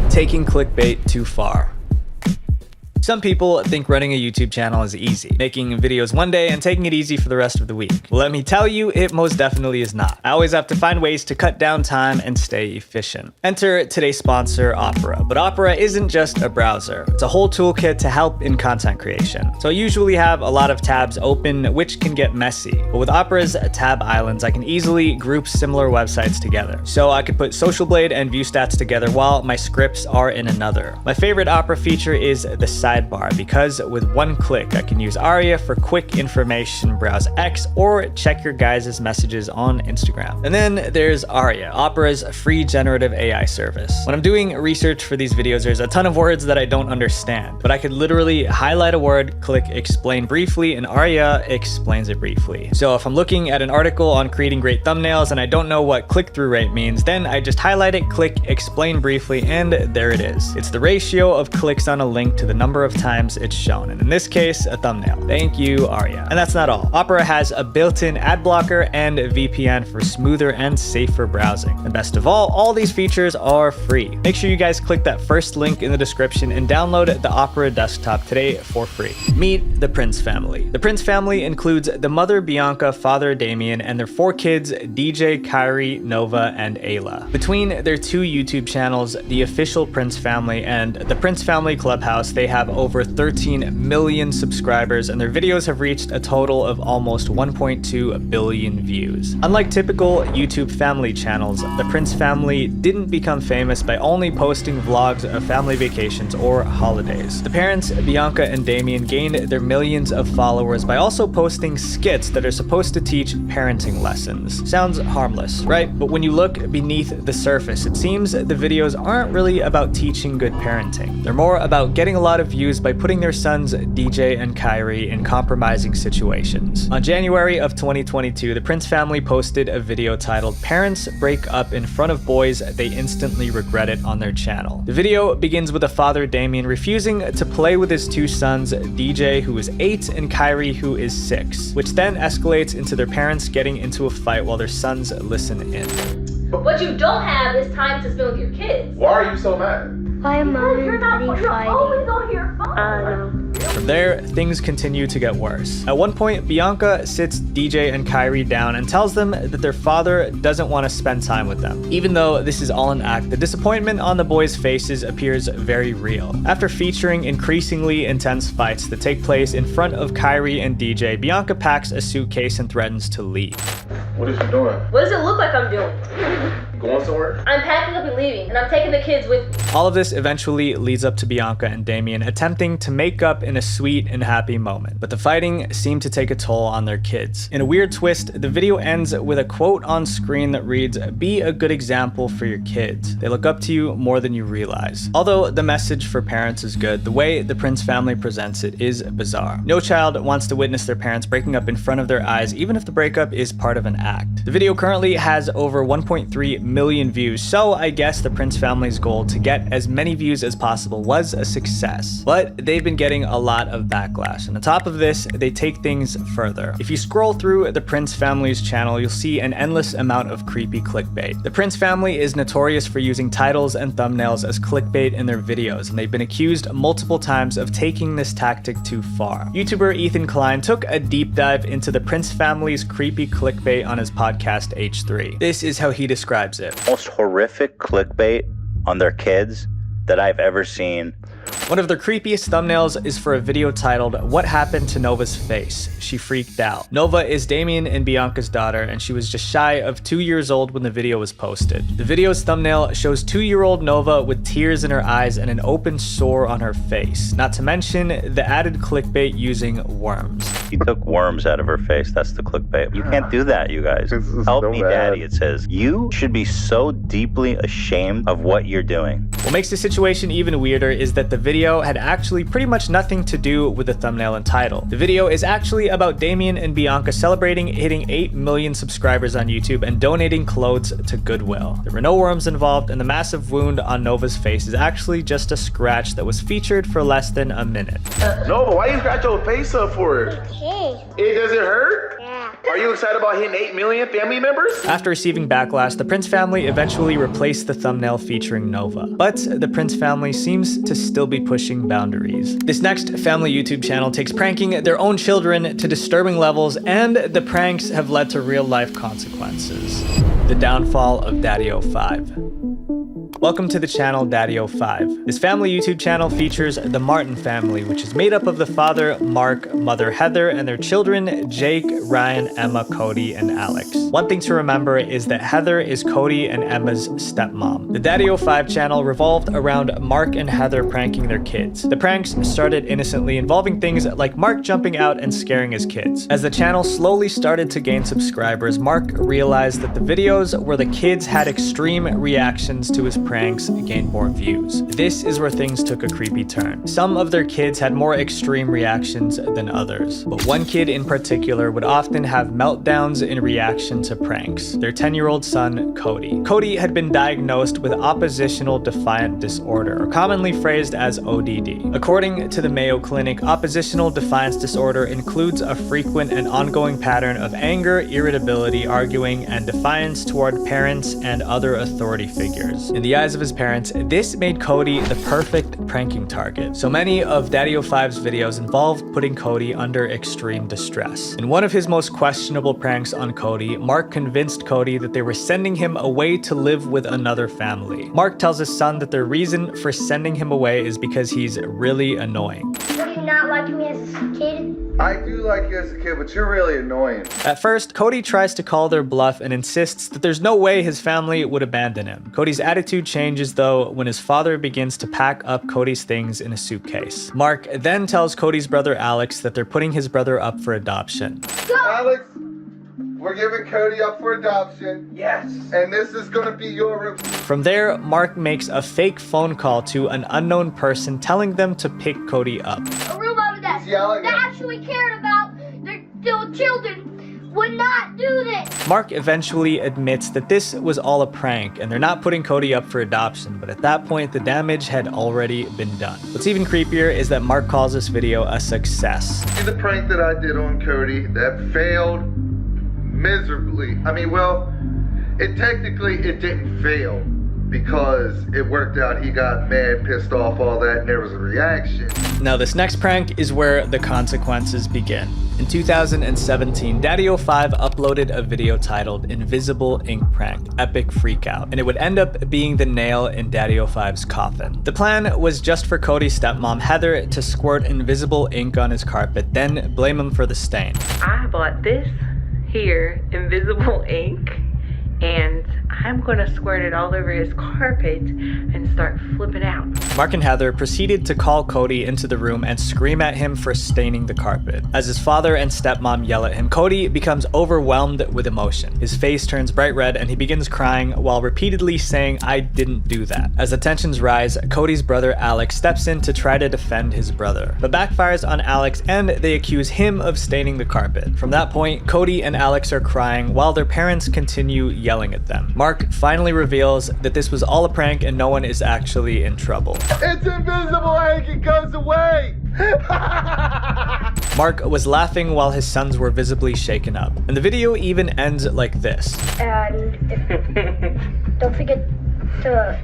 Taking clickbait too far. Some people think running a YouTube channel is easy, making videos one day and taking it easy for the rest of the week. Well, let me tell you, it most definitely is not. I always have to find ways to cut down time and stay efficient. Enter today's sponsor, Opera. But Opera isn't just a browser. It's a whole toolkit to help in content creation. So I usually have a lot of tabs open, which can get messy. But with Opera's tab islands, I can easily group similar websites together. So I could put Social Blade and ViewStats together while my scripts are in another. My favorite Opera feature is the sidebar, because with one click I can use Aria for quick information, browse X, or check your guys' messages on Instagram. And then there's Aria, Opera's free generative AI service. When I'm doing research for these videos, there's a ton of words that I don't understand, but I could literally highlight a word, click explain briefly, and Aria explains it briefly. So if I'm looking at an article on creating great thumbnails and I don't know what click-through rate means, then I just highlight it, click explain briefly, and there it is. It's the ratio of clicks on a link to the number of times it's shown, and in this case, a thumbnail. Thank you, Aria. And that's not all. Opera has a built-in ad blocker and a VPN for smoother and safer browsing. And best of all these features are free. Make sure you guys click that first link in the description and download the Opera desktop today for free. Meet the Prince family. The Prince family includes the mother Bianca, father Damien, and their 4 kids, DJ, Kyrie, Nova, and Ayla. Between their 2 YouTube channels, the official Prince family and the Prince family Clubhouse, they have over 13 million subscribers, and their videos have reached a total of almost 1.2 billion views. Unlike typical YouTube family channels, the Prince family didn't become famous by only posting vlogs of family vacations or holidays. The parents, Bianca and Damien, gained their millions of followers by also posting skits that are supposed to teach parenting lessons. Sounds harmless, right? But when you look beneath the surface, it seems the videos aren't really about teaching good parenting. They're more about getting a lot of views by putting their sons DJ and Kyrie in compromising situations. On January of 2022, the Prince family posted a video titled "Parents Break Up in Front of Boys They Instantly Regret It" on their channel. The video begins with a father Damien refusing to play with his 2 sons, DJ, who is 8, and Kyrie, who is 6, which then escalates into their parents getting into a fight while their sons listen in. What you don't have is time to spend with your kids. Why are you so mad? Why am Mom and Daddy fighting? Always on your phone. From From there, things continue to get worse. At one point, Bianca sits DJ and Kyrie down and tells them that their father doesn't want to spend time with them. Even though this is all an act, the disappointment on the boys' faces appears very real. After featuring increasingly intense fights that take place in front of Kyrie and DJ, Bianca packs a suitcase and threatens to leave. What is you doing? What does it look like I'm doing? Going somewhere? I'm packing up and leaving, and I'm taking the kids with me. All of this eventually leads up to Bianca and Damien attempting to make up in a sweet and happy moment, but the fighting seemed to take a toll on their kids. In a weird twist, the video ends with a quote on screen that reads, "Be a good example for your kids. They look up to you more than you realize." Although the message for parents is good, the way the Prince family presents it is bizarre. No child wants to witness their parents breaking up in front of their eyes, even if the breakup is part of an act. The video currently has over 1.3 million views, so I guess the Prince family's goal to get as many views as possible was a success. But they've been getting a lot of backlash, and on top of this, they take things further. If you scroll through the Prince family's channel, you'll see an endless amount of creepy clickbait. The Prince family is notorious for using titles and thumbnails as clickbait in their videos, and they've been accused multiple times of taking this tactic too far. YouTuber Ethan Klein took a deep dive into the Prince family's creepy clickbait on his podcast H3. This is how he describes it. Most horrific clickbait on their kids that I've ever seen. One of their creepiest thumbnails is for a video titled, "What Happened to Nova's Face? She Freaked Out." Nova is Damien and Bianca's daughter, and she was just shy of 2 years old when the video was posted. The video's thumbnail shows 2-year-old Nova with tears in her eyes and an open sore on her face, not to mention the added clickbait using worms. He took worms out of her face. That's the clickbait. You can't do that, you guys. Help me, Daddy, it says. You should be so deeply ashamed of what you're doing. What makes the situation even weirder is that the video had actually pretty much nothing to do with the thumbnail and title. The video is actually about Damien and Bianca celebrating hitting 8 million subscribers on YouTube and donating clothes to Goodwill. There were no worms involved, and the massive wound on Nova's face is actually just a scratch that was featured for less than a minute. Nova, why you scratch your face up for it? Okay. Does it hurt? Yeah. Are you excited about hitting 8 million family members? After receiving backlash, the Prince family eventually replaced the thumbnail featuring Nova. But the Prince family seems to still be pushing boundaries. This next family YouTube channel takes pranking their own children to disturbing levels, and the pranks have led to real-life consequences. The downfall of Daddy05. Welcome to the channel Daddy05. This family YouTube channel features the Martin family, which is made up of the father, Mark, mother, Heather, and their children, Jake, Ryan, Emma, Cody, and Alex. One thing to remember is that Heather is Cody and Emma's stepmom. The Daddy05 channel revolved around Mark and Heather pranking their kids. The pranks started innocently, involving things like Mark jumping out and scaring his kids. As the channel slowly started to gain subscribers, Mark realized that the videos where the kids had extreme reactions to his pranks gained more views. This is where things took a creepy turn. Some of their kids had more extreme reactions than others, but one kid in particular would often have meltdowns in reaction to pranks. Their 10-year-old son, Cody. Cody had been diagnosed with oppositional defiant disorder, or commonly phrased as ODD. According to the Mayo Clinic, oppositional defiance disorder includes a frequent and ongoing pattern of anger, irritability, arguing, and defiance toward parents and other authority figures. In the eyes of his parents, this made Cody the perfect pranking target. So many of Daddy05's videos involved putting Cody under extreme distress. In one of his most questionable pranks on Cody, Mark convinced Cody that they were sending him away to live with another family. Mark tells his son that their reason for sending him away is because he's really annoying. Do you not like me as a kid? I do like you as a kid, but you're really annoying. At first, Cody tries to call their bluff and insists that there's no way his family would abandon him. Cody's attitude changes though when his father begins to pack up Cody's things in a suitcase. Mark then tells Cody's brother Alex that they're putting his brother up for adoption. Alex, we're giving Cody up for adoption. Yes. And this is gonna be your room. From there, Mark makes a fake phone call to an unknown person telling them to pick Cody up. A room over that actually cared about their children would not do this. Mark eventually admits that this was all a prank and they're not putting Cody up for adoption, but at that point the damage had already been done. What's even creepier is that Mark calls this video a success. See the prank that I did on Cody that failed miserably. I mean, well, it technically didn't fail because it worked out. He got mad, pissed off, all that, and there was a reaction. Now this next prank is where the consequences begin. In 2017, Daddy05 uploaded a video titled Invisible Ink Prank, Epic Freakout, and it would end up being the nail in Daddy05's coffin. The plan was just for Cody's stepmom, Heather, to squirt invisible ink on his carpet, then blame him for the stain. I bought this here, invisible ink, and I'm gonna squirt it all over his carpet and start flipping out. Mark and Heather proceeded to call Cody into the room and scream at him for staining the carpet. As his father and stepmom yell at him, Cody becomes overwhelmed with emotion. His face turns bright red and he begins crying while repeatedly saying, "I didn't do that." As the tensions rise, Cody's brother Alex steps in to try to defend his brother, but backfires on Alex and they accuse him of staining the carpet. From that point, Cody and Alex are crying while their parents continue yelling at them. Mark finally reveals that this was all a prank and no one is actually in trouble. It's invisible ink, it goes away! Mark was laughing while his sons were visibly shaken up. And the video even ends like this. And don't forget to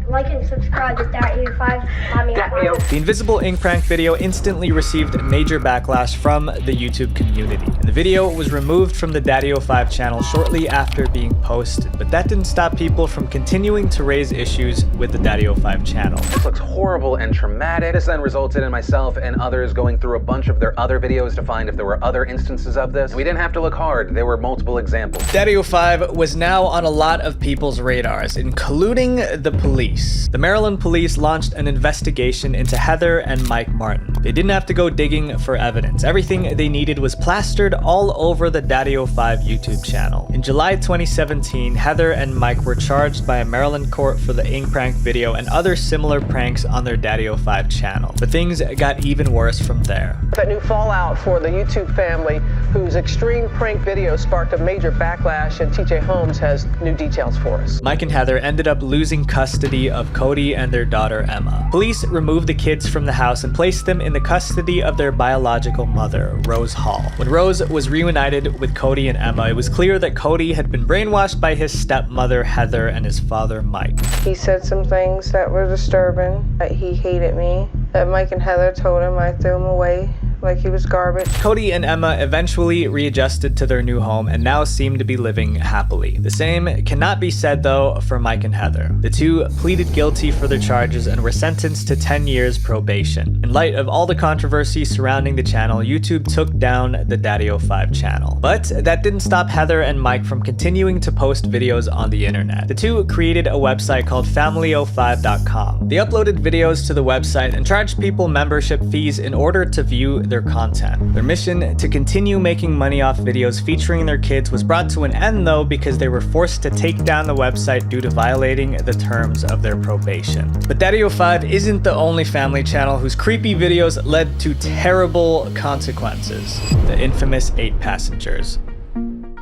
like and subscribe to Daddy05. The invisible ink prank video instantly received major backlash from the YouTube community. And the video was removed from the Daddy05 channel shortly after being posted, but that didn't stop people from continuing to raise issues with the Daddy05 channel. This looks horrible and traumatic. This then resulted in myself and others going through a bunch of their other videos to find if there were other instances of this. And we didn't have to look hard. There were multiple examples. Daddy05 was now on a lot of people's radars, including the police. The Maryland police launched an investigation into Heather and Mike Martin. They didn't have to go digging for evidence. Everything they needed was plastered all over the Daddy05 YouTube channel. In July 2017, Heather and Mike were charged by a Maryland court for the ink prank video and other similar pranks on their Daddy05 channel. But things got even worse from there. That new fallout for the YouTube family, whose extreme prank video sparked a major backlash, and TJ Holmes has new details for us. Mike and Heather ended up losing custody of Cody and their daughter Emma. Police removed the kids from the house and placed them in the custody of their biological mother, Rose Hall. When Rose was reunited with Cody and Emma, it was clear that Cody had been brainwashed by his stepmother Heather and his father Mike. He said some things that were disturbing, that he hated me, that Mike and Heather told him I threw him away like he was garbage. Cody and Emma eventually readjusted to their new home and now seem to be living happily. The same cannot be said though for Mike and Heather. The two pleaded guilty for their charges and were sentenced to 10 years probation. In light of all the controversy surrounding the channel, YouTube took down the Daddy05 channel. But that didn't stop Heather and Mike from continuing to post videos on the internet. The two created a website called family05.com. They uploaded videos to the website and charged people membership fees in order to view their content. Their mission to continue making money off videos featuring their kids was brought to an end though because they were forced to take down the website due to violating the terms of their probation. But Daddy05 isn't the only family channel whose creepy videos led to terrible consequences. The infamous 8 Passengers.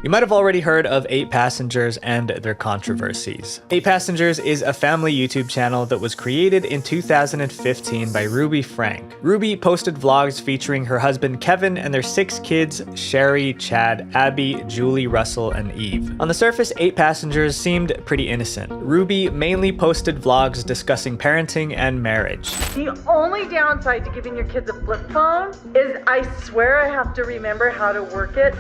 You might have already heard of 8 Passengers and their controversies. 8 Passengers is a family YouTube channel that was created in 2015 by Ruby Frank. Ruby posted vlogs featuring her husband Kevin and their 6 kids, Sherry, Chad, Abby, Julie, Russell, and Eve. On the surface, 8 Passengers seemed pretty innocent. Ruby mainly posted vlogs discussing parenting and marriage. The only downside to giving your kids a flip phone is I swear I have to remember how to work it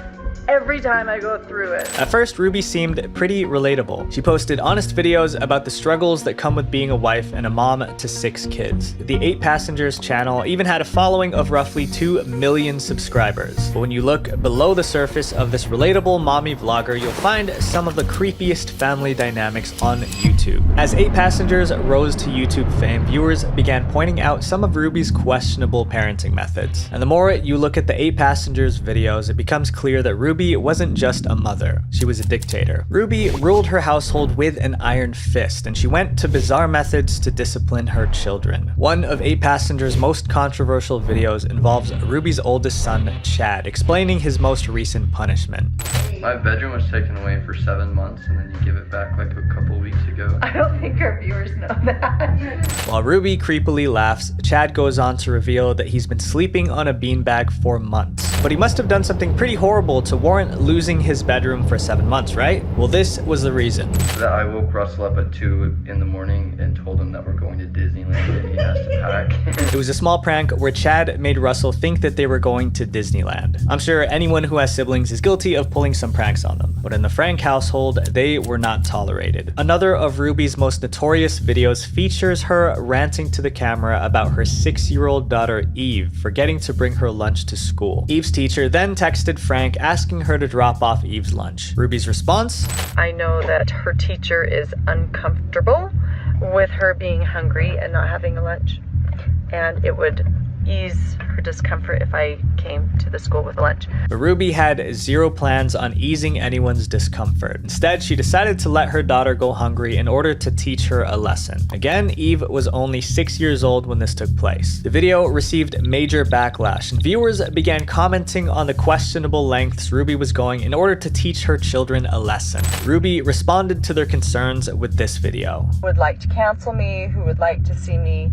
every time I go through it. At first, Ruby seemed pretty relatable. She posted honest videos about the struggles that come with being a wife and a mom to 6 kids. The 8 Passengers channel even had a following of roughly 2 million subscribers. But when you look below the surface of this relatable mommy vlogger, you'll find some of the creepiest family dynamics on YouTube. As 8 Passengers rose to YouTube fame, viewers began pointing out some of Ruby's questionable parenting methods. And the more you look at the 8 Passengers videos, it becomes clear that Ruby wasn't just a mother, she was a dictator. Ruby ruled her household with an iron fist, and she went to bizarre methods to discipline her children. One of 8 Passengers' most controversial videos involves Ruby's oldest son, Chad, explaining his most recent punishment. My bedroom was taken away for 7 months, and then you give it back like a couple weeks ago. I don't think our viewers know that. While Ruby creepily laughs, Chad goes on to reveal that he's been sleeping on a beanbag for months. But he must have done something pretty horrible to warrant losing his bedroom for 7 months, right? Well, this was the reason. That I woke Russell up at 2 in the morning and told him that we're going to Disneyland and he has to pack. It was a small prank where Chad made Russell think that they were going to Disneyland. I'm sure anyone who has siblings is guilty of pulling some pranks on them, but in the Frank household, they were not tolerated. Another of Ruby's most notorious videos features her ranting to the camera about her 6-year-old daughter Eve forgetting to bring her lunch to school. Eve's teacher then texted Frank asking her to drop off Eve's lunch. Ruby's response? I know that her teacher is uncomfortable with her being hungry and not having a lunch, and it would ease her discomfort if I came to the school with lunch. But Ruby had zero plans on easing anyone's discomfort. Instead, she decided to let her daughter go hungry in order to teach her a lesson. Again, Eve was only 6 years old when this took place. The video received major backlash, and viewers began commenting on the questionable lengths Ruby was going in order to teach her children a lesson. Ruby responded to their concerns with this video. Would like to cancel me, who would like to see me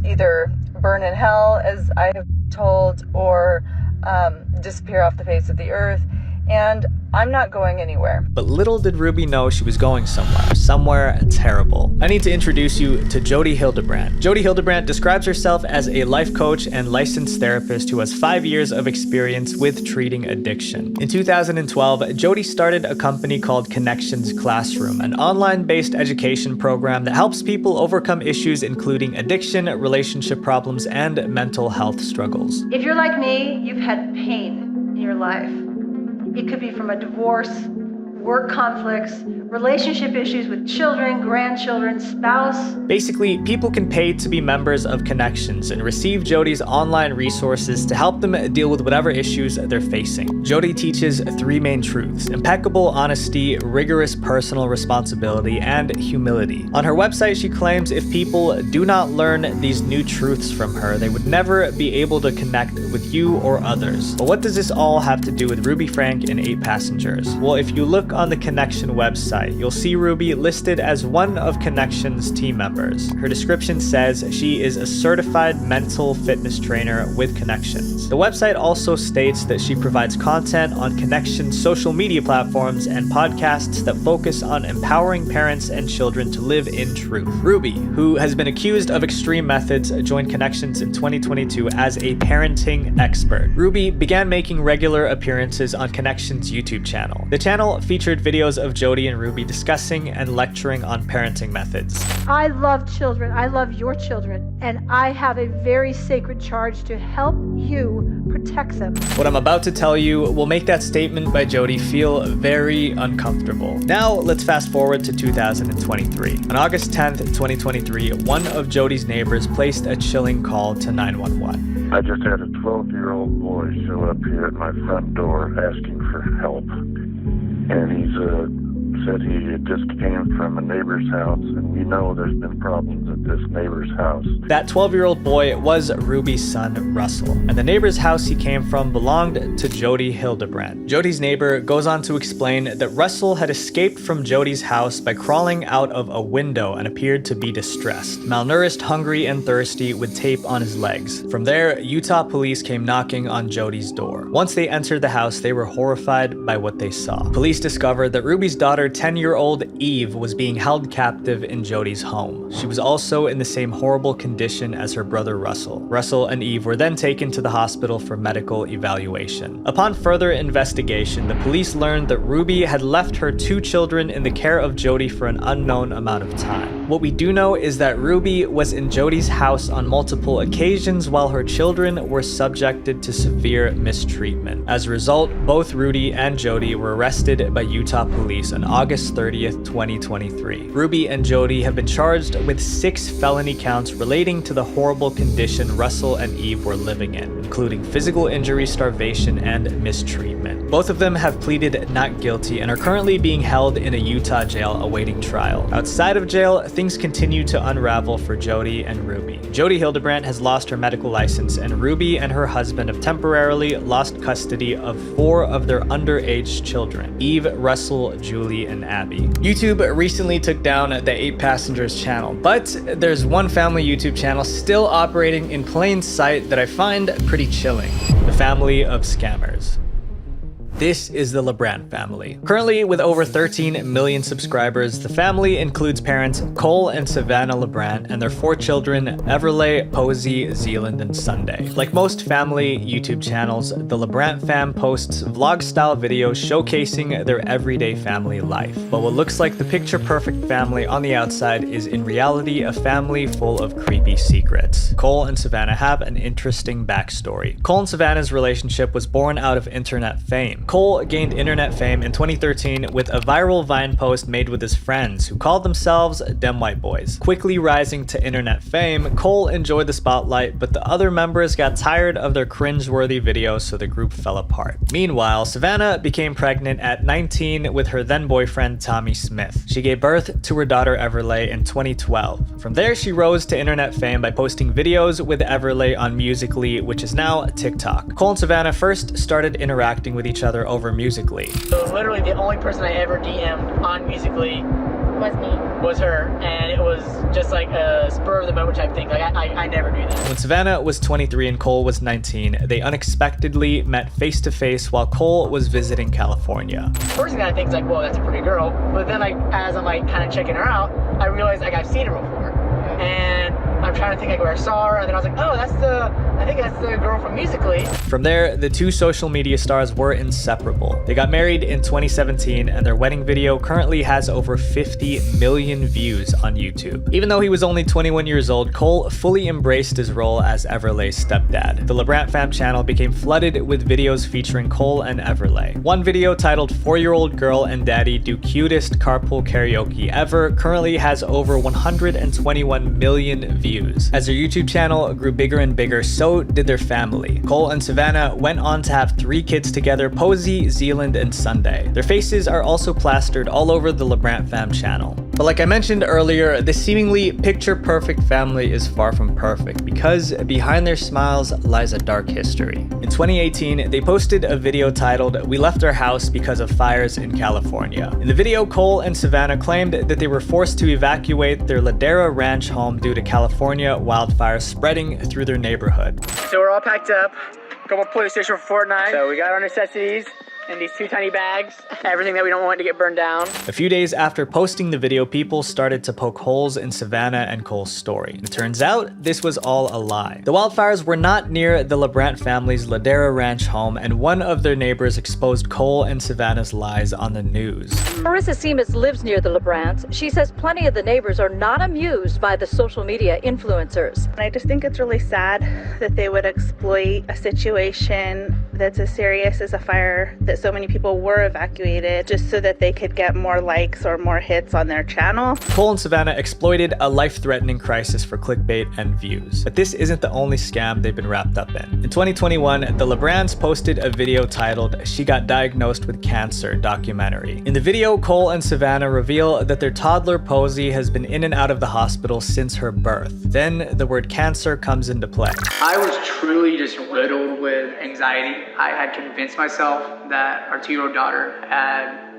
either burn in hell, as I have told, or disappear off the face of the earth, and I'm not going anywhere. But little did Ruby know she was going somewhere terrible. I need to introduce you to Jody Hildebrandt. Jody Hildebrandt describes herself as a life coach and licensed therapist who has 5 years of experience with treating addiction. In 2012, Jody started a company called Connections Classroom, an online-based education program that helps people overcome issues including addiction, relationship problems, and mental health struggles. If you're like me, you've had pain in your life. It could be from a divorce, work conflicts, relationship issues with children, grandchildren, spouse. Basically, people can pay to be members of Connections and receive Jody's online resources to help them deal with whatever issues they're facing. Jody teaches 3 main truths: impeccable honesty, rigorous personal responsibility, and humility. On her website, she claims if people do not learn these new truths from her, they would never be able to connect with you or others. But what does this all have to do with Ruby Frank and 8 Passengers? Well, if you look on the Connection website, you'll see Ruby listed as one of Connection's team members. Her description says she is a certified mental fitness trainer with Connections. The website also states that she provides content on Connection's social media platforms and podcasts that focus on empowering parents and children to live in truth. Ruby, who has been accused of extreme methods, joined Connections in 2022 as a parenting expert. Ruby began making regular appearances on Connection's YouTube channel. The channel featured videos of Jody and Ruby discussing and lecturing on parenting methods. I love children. I love your children. And I have a very sacred charge to help you protect them. What I'm about to tell you will make that statement by Jody feel very uncomfortable. Now, let's fast forward to 2023. On August 10th, 2023, one of Jody's neighbors placed a chilling call to 911. I just had a 12-year-old boy show up here at my front door asking for help. And he's said he just came from a neighbor's house, and we know there's been problems at this neighbor's house. That 12-year-old boy was Ruby's son, Russell, and the neighbor's house he came from belonged to Jody Hildebrandt. Jody's neighbor goes on to explain that Russell had escaped from Jody's house by crawling out of a window and appeared to be distressed, malnourished, hungry, and thirsty, with tape on his legs. From there, Utah police came knocking on Jody's door. Once they entered the house, they were horrified by what they saw. Police discovered that Ruby's daughter, 10-year-old Eve, was being held captive in Jody's home. She was also in the same horrible condition as her brother Russell. Russell and Eve were then taken to the hospital for medical evaluation. Upon further investigation, the police learned that Ruby had left her 2 children in the care of Jody for an unknown amount of time. What we do know is that Ruby was in Jody's house on multiple occasions while her children were subjected to severe mistreatment. As a result, both Rudy and Jody were arrested by Utah police on August 30th, 2023. Ruby and Jody have been charged with 6 felony counts relating to the horrible condition Russell and Eve were living in, including physical injury, starvation, and mistreatment. Both of them have pleaded not guilty and are currently being held in a Utah jail awaiting trial. Outside of jail, things continue to unravel for Jodi and Ruby. Jodi Hildebrandt has lost her medical license, and Ruby and her husband have temporarily lost custody of 4 of their underage children: Eve, Russell, Julie, and Abby. YouTube recently took down the 8 Passengers channel, but there's one family YouTube channel still operating in plain sight that I find pretty chilling: the family of scammers. This is the LeBrant family. Currently, with over 13 million subscribers, the family includes parents Cole and Savannah LeBrant and their 4 children, Everleigh, Posey, Zealand, and Sunday. Like most family YouTube channels, the LeBrant fam posts vlog-style videos showcasing their everyday family life. But what looks like the picture-perfect family on the outside is in reality a family full of creepy secrets. Cole and Savannah have an interesting backstory. Cole and Savannah's relationship was born out of internet fame. Cole gained internet fame in 2013 with a viral Vine post made with his friends, who called themselves Dem White Boys. Quickly rising to internet fame, Cole enjoyed the spotlight, but the other members got tired of their cringe-worthy videos, so the group fell apart. Meanwhile, Savannah became pregnant at 19 with her then boyfriend Tommy Smith. She gave birth to her daughter Everleigh in 2012. From there, she rose to internet fame by posting videos with Everleigh on Musical.ly, which is now TikTok. Cole and Savannah first started interacting with each other over Musical.ly. So literally the only person I ever DM'd on Musical.ly was her, and it was just like a spur of the moment type thing. Like I never do that. When Savannah was 23 and Cole was 19, they unexpectedly met face to face while Cole was visiting California. First thing I think is like, whoa, that's a pretty girl. But then like as I'm like kind of checking her out, I realized like I've seen her before. And I'm trying to think like where I saw her, and then I was like, oh, I think that's the girl from Musical.ly. From there, the 2 social media stars were inseparable. They got married in 2017, and their wedding video currently has over 50 million views on YouTube. Even though he was only 21 years old, Cole fully embraced his role as Everleigh's stepdad. The LeBrant fam channel became flooded with videos featuring Cole and Everleigh. One video titled 4-Year-Old Girl and Daddy Do Cutest Carpool Karaoke Ever currently has over 121 million views. As their YouTube channel grew bigger and bigger, so did their family. Cole and Savannah went on to have 3 kids together: Posey, Zealand, and Sunday. Their faces are also plastered all over the LeBrant fam channel. But like I mentioned earlier, this seemingly picture-perfect family is far from perfect, because behind their smiles lies a dark history. In 2018, they posted a video titled "We Left Our House Because of Fires in California." In the video, Cole and Savannah claimed that they were forced to evacuate their Ladera Ranch home due to California wildfires spreading through their neighborhood. So we're all packed up, go to police station for Fortnite. So we got our necessities in these 2 tiny bags, everything that we don't want to get burned down. A few days after posting the video, people started to poke holes in Savannah and Cole's story. It turns out this was all a lie. The wildfires were not near the LeBrant family's Ladera Ranch home, and one of their neighbors exposed Cole and Savannah's lies on the news. Marissa Seamus lives near the LeBrants. She says plenty of the neighbors are not amused by the social media influencers. I just think it's really sad that they would exploit a situation that's as serious as a fire, that so many people were evacuated, just so that they could get more likes or more hits on their channel. Cole and Savannah exploited a life-threatening crisis for clickbait and views. But this isn't the only scam they've been wrapped up in. In 2021, the LeBrants posted a video titled "She Got Diagnosed with Cancer" documentary. In the video, Cole and Savannah reveal that their toddler Posey has been in and out of the hospital since her birth. Then the word cancer comes into play. I was truly just riddled with anxiety. I had convinced myself that our 2-year-old daughter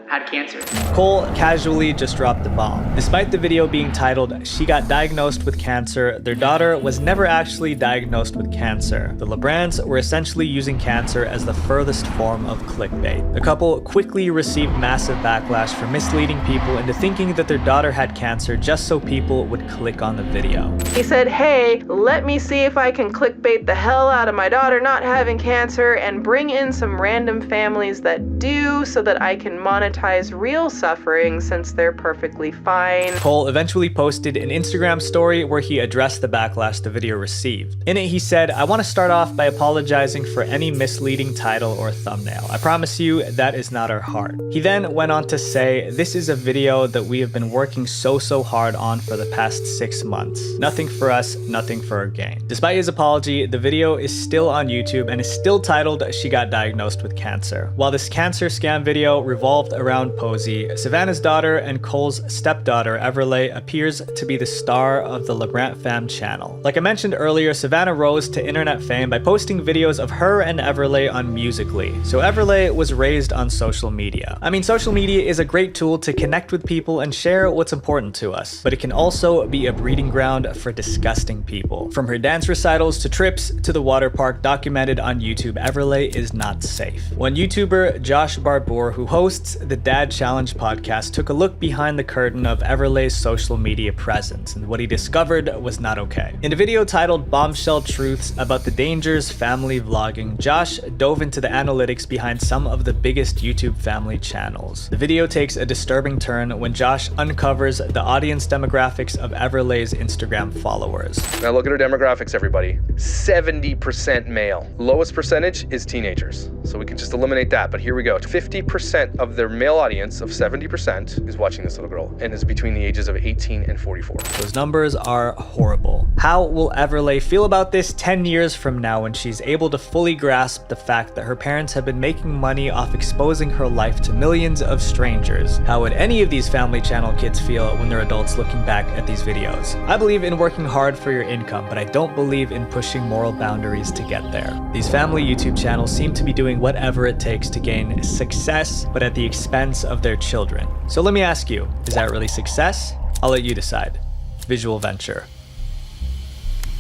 had cancer. Cole casually just dropped the bomb. Despite the video being titled "She Got Diagnosed with Cancer," their daughter was never actually diagnosed with cancer. The LeBrants were essentially using cancer as the furthest form of clickbait. The couple quickly received massive backlash for misleading people into thinking that their daughter had cancer just so people would click on the video. He said, hey, let me see if I can clickbait the hell out of my daughter not having cancer and bring in some random families that do, so that I can monetize dramatize real suffering since they're perfectly fine. Cole eventually posted an Instagram story where he addressed the backlash the video received. In it, he said, "I want to start off by apologizing for any misleading title or thumbnail. I promise you that is not our heart." He then went on to say, "This is a video that we have been working so hard on for the past 6 months. Nothing for us, nothing for our gain." Despite his apology, the video is still on YouTube and is still titled "She Got Diagnosed with Cancer." While this cancer scam video revolved around Posey, Savannah's daughter and Cole's stepdaughter Everleigh appears to be the star of the LeBrant Fam channel. Like I mentioned earlier, Savannah rose to internet fame by posting videos of her and Everleigh on Musical.ly. So Everleigh was raised on social media. I mean, social media is a great tool to connect with people and share what's important to us, but it can also be a breeding ground for disgusting people. From her dance recitals to trips to the water park documented on YouTube, Everleigh is not safe. One YouTuber, Josh Barbour, who hosts the Dad Challenge podcast, took a look behind the curtain of Everleigh's social media presence, and what he discovered was not okay. In a video titled "Bombshell Truths About the Dangers Family Vlogging," Josh dove into the analytics behind some of the biggest YouTube family channels. The video takes a disturbing turn when Josh uncovers the audience demographics of Everleigh's Instagram followers. Now look at her demographics, everybody. 70% male. Lowest percentage is teenagers. So we can just eliminate that, but here we go. 50% of their male audience of 70% is watching this little girl and is between the ages of 18 and 44. Those numbers are horrible. How will Everleigh feel about this 10 years from now when she's able to fully grasp the fact that her parents have been making money off exposing her life to millions of strangers? How would any of these family channel kids feel when they're adults looking back at these videos? I believe in working hard for your income, but I don't believe in pushing moral boundaries to get there. These family YouTube channels seem to be doing whatever it takes to gain success, but at the expense of their children. So let me ask you, is that really success? I'll let you decide. Visual Venture.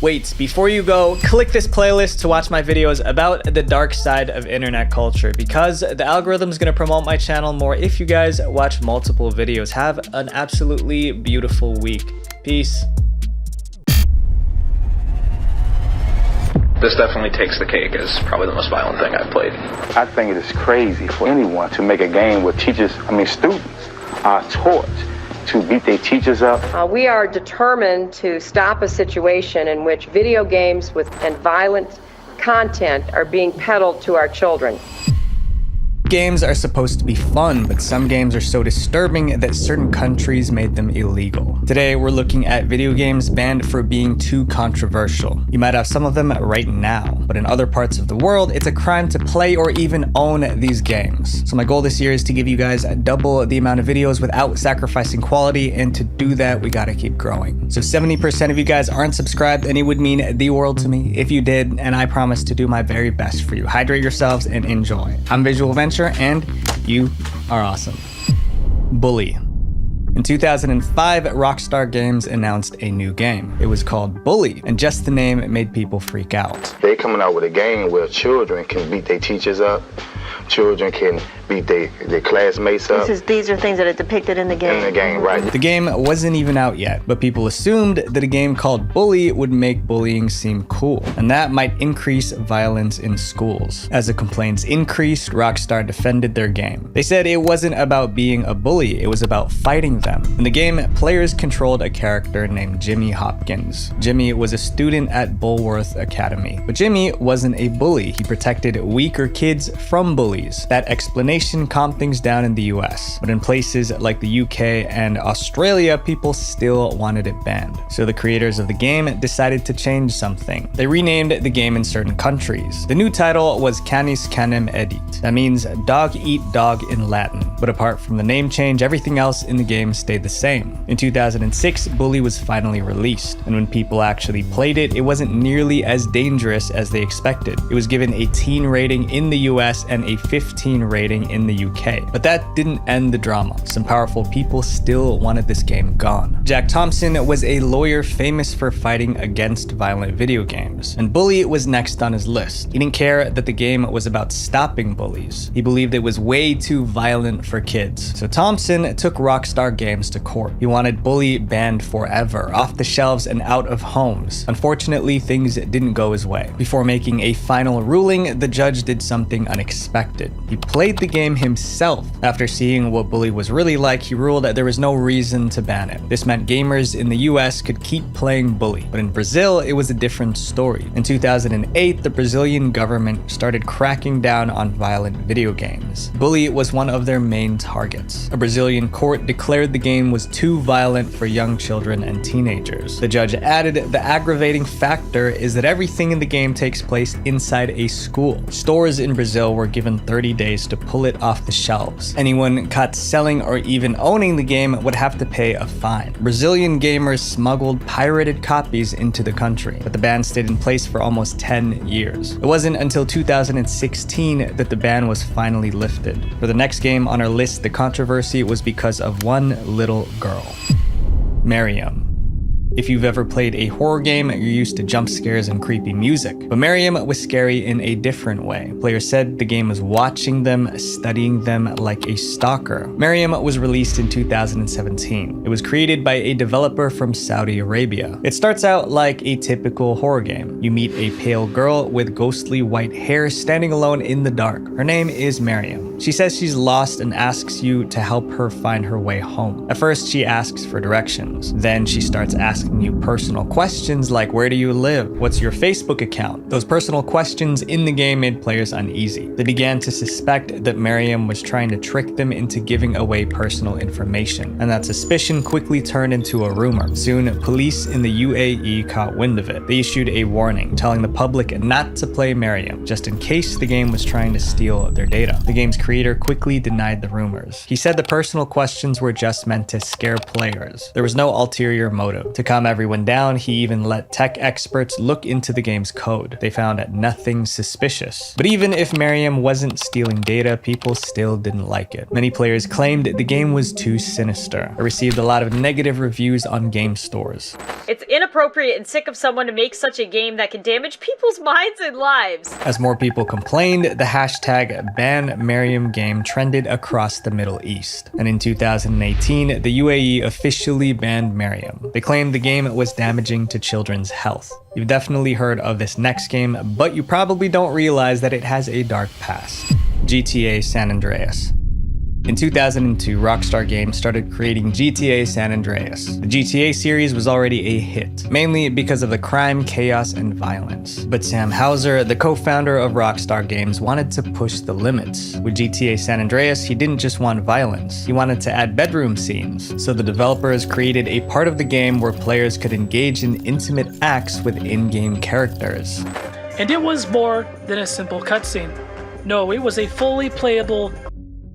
Wait, before you go, click this playlist to watch my videos about the dark side of internet culture, because the algorithm's gonna promote my channel more if you guys watch multiple videos. Have an absolutely beautiful week. Peace. This definitely takes the cake as probably the most violent thing I've played. I think it is crazy for anyone to make a game where students are taught to beat their teachers up. We are determined to stop a situation in which video games and violent content are being peddled to our children. Games are supposed to be fun, but some games are so disturbing that certain countries made them illegal. Today, we're looking at video games banned for being too controversial. You might have some of them right now, but in other parts of the world, it's a crime to play or even own these games. So my goal this year is to give you guys double the amount of videos without sacrificing quality, and to do that, we gotta keep growing. So 70% of you guys aren't subscribed, and it would mean the world to me if you did, and I promise to do my very best for you. Hydrate yourselves and enjoy. I'm Visual Venture, and you are awesome. Bully. In 2005, Rockstar Games announced a new game. It was called Bully, and just the name made people freak out. They coming out with a game where children can beat their teachers up, children can beat their classmates up. These are things that are depicted in the game. In the game, right. The game wasn't even out yet, but people assumed that a game called Bully would make bullying seem cool, and that might increase violence in schools. As the complaints increased, Rockstar defended their game. They said it wasn't about being a bully, it was about fighting them. In the game, players controlled a character named Jimmy Hopkins. Jimmy was a student at Bulworth Academy, but Jimmy wasn't a bully. He protected weaker kids from bullies. That explanation calmed things down in the US, but in places like the UK and Australia, people still wanted it banned. So the creators of the game decided to change something. They renamed the game in certain countries. The new title was Canis Canem Edit. That means dog eat dog in Latin. But apart from the name change, everything else in the game stayed the same. In 2006, Bully was finally released, and when people actually played it, it wasn't nearly as dangerous as they expected. It was given a teen rating in the US and a 15 rating in the UK. But that didn't end the drama. Some powerful people still wanted this game gone. Jack Thompson was a lawyer famous for fighting against violent video games, and Bully was next on his list. He didn't care that the game was about stopping bullies. He believed it was way too violent for kids. So Thompson took Rockstar Games to court. He wanted Bully banned forever, off the shelves and out of homes. Unfortunately, things didn't go his way. Before making a final ruling, the judge did something unexpected. He played the game himself. After seeing what Bully was really like, he ruled that there was no reason to ban it. This meant gamers in the US could keep playing Bully, but in Brazil, it was a different story. In 2008, the Brazilian government started cracking down on violent video games. Bully was one of their main targets. A Brazilian court declared the game was too violent for young children and teenagers. The judge added, the aggravating factor is that everything in the game takes place inside a school. Stores in Brazil were given 30 days to pull it off the shelves. Anyone caught selling or even owning the game would have to pay a fine. Brazilian gamers smuggled pirated copies into the country, but the ban stayed in place for almost 10 years. It wasn't until 2016 that the ban was finally lifted. For the next game on our list, the controversy was because of one little girl, Miriam. If you've ever played a horror game, you're used to jump scares and creepy music. But Miriam was scary in a different way. Players said the game was watching them, studying them like a stalker. Miriam was released in 2017. It was created by a developer from Saudi Arabia. It starts out like a typical horror game. You meet a pale girl with ghostly white hair standing alone in the dark. Her name is Miriam. She says she's lost and asks you to help her find her way home. At first, she asks for directions. Then she starts asking you personal questions like, where do you live? What's your Facebook account? Those personal questions in the game made players uneasy. They began to suspect that Miriam was trying to trick them into giving away personal information, and that suspicion quickly turned into a rumor. Soon, police in the UAE caught wind of it. They issued a warning telling the public not to play Miriam, just in case the game was trying to steal their data. The game's creator quickly denied the rumors. He said the personal questions were just meant to scare players. There was no ulterior motive. To calm everyone down, he even let tech experts look into the game's code. They found nothing suspicious. But even if Miriam wasn't stealing data, people still didn't like it. Many players claimed the game was too sinister. It received a lot of negative reviews on game stores. It's inappropriate and sick of someone to make such a game that can damage people's minds and lives. As more people complained, the hashtag #BanMiriamGame trended across the Middle East. And in 2018, the UAE officially banned Miriam. They claimed the game was damaging to children's health. You've definitely heard of this next game, but you probably don't realize that it has a dark past. GTA San Andreas. In 2002, Rockstar Games started creating GTA San Andreas. The GTA series was already a hit, mainly because of the crime, chaos, and violence. But Sam Houser, the co-founder of Rockstar Games, wanted to push the limits. With GTA San Andreas, he didn't just want violence. He wanted to add bedroom scenes. So the developers created a part of the game where players could engage in intimate acts with in-game characters. And it was more than a simple cutscene. No, it was a fully playable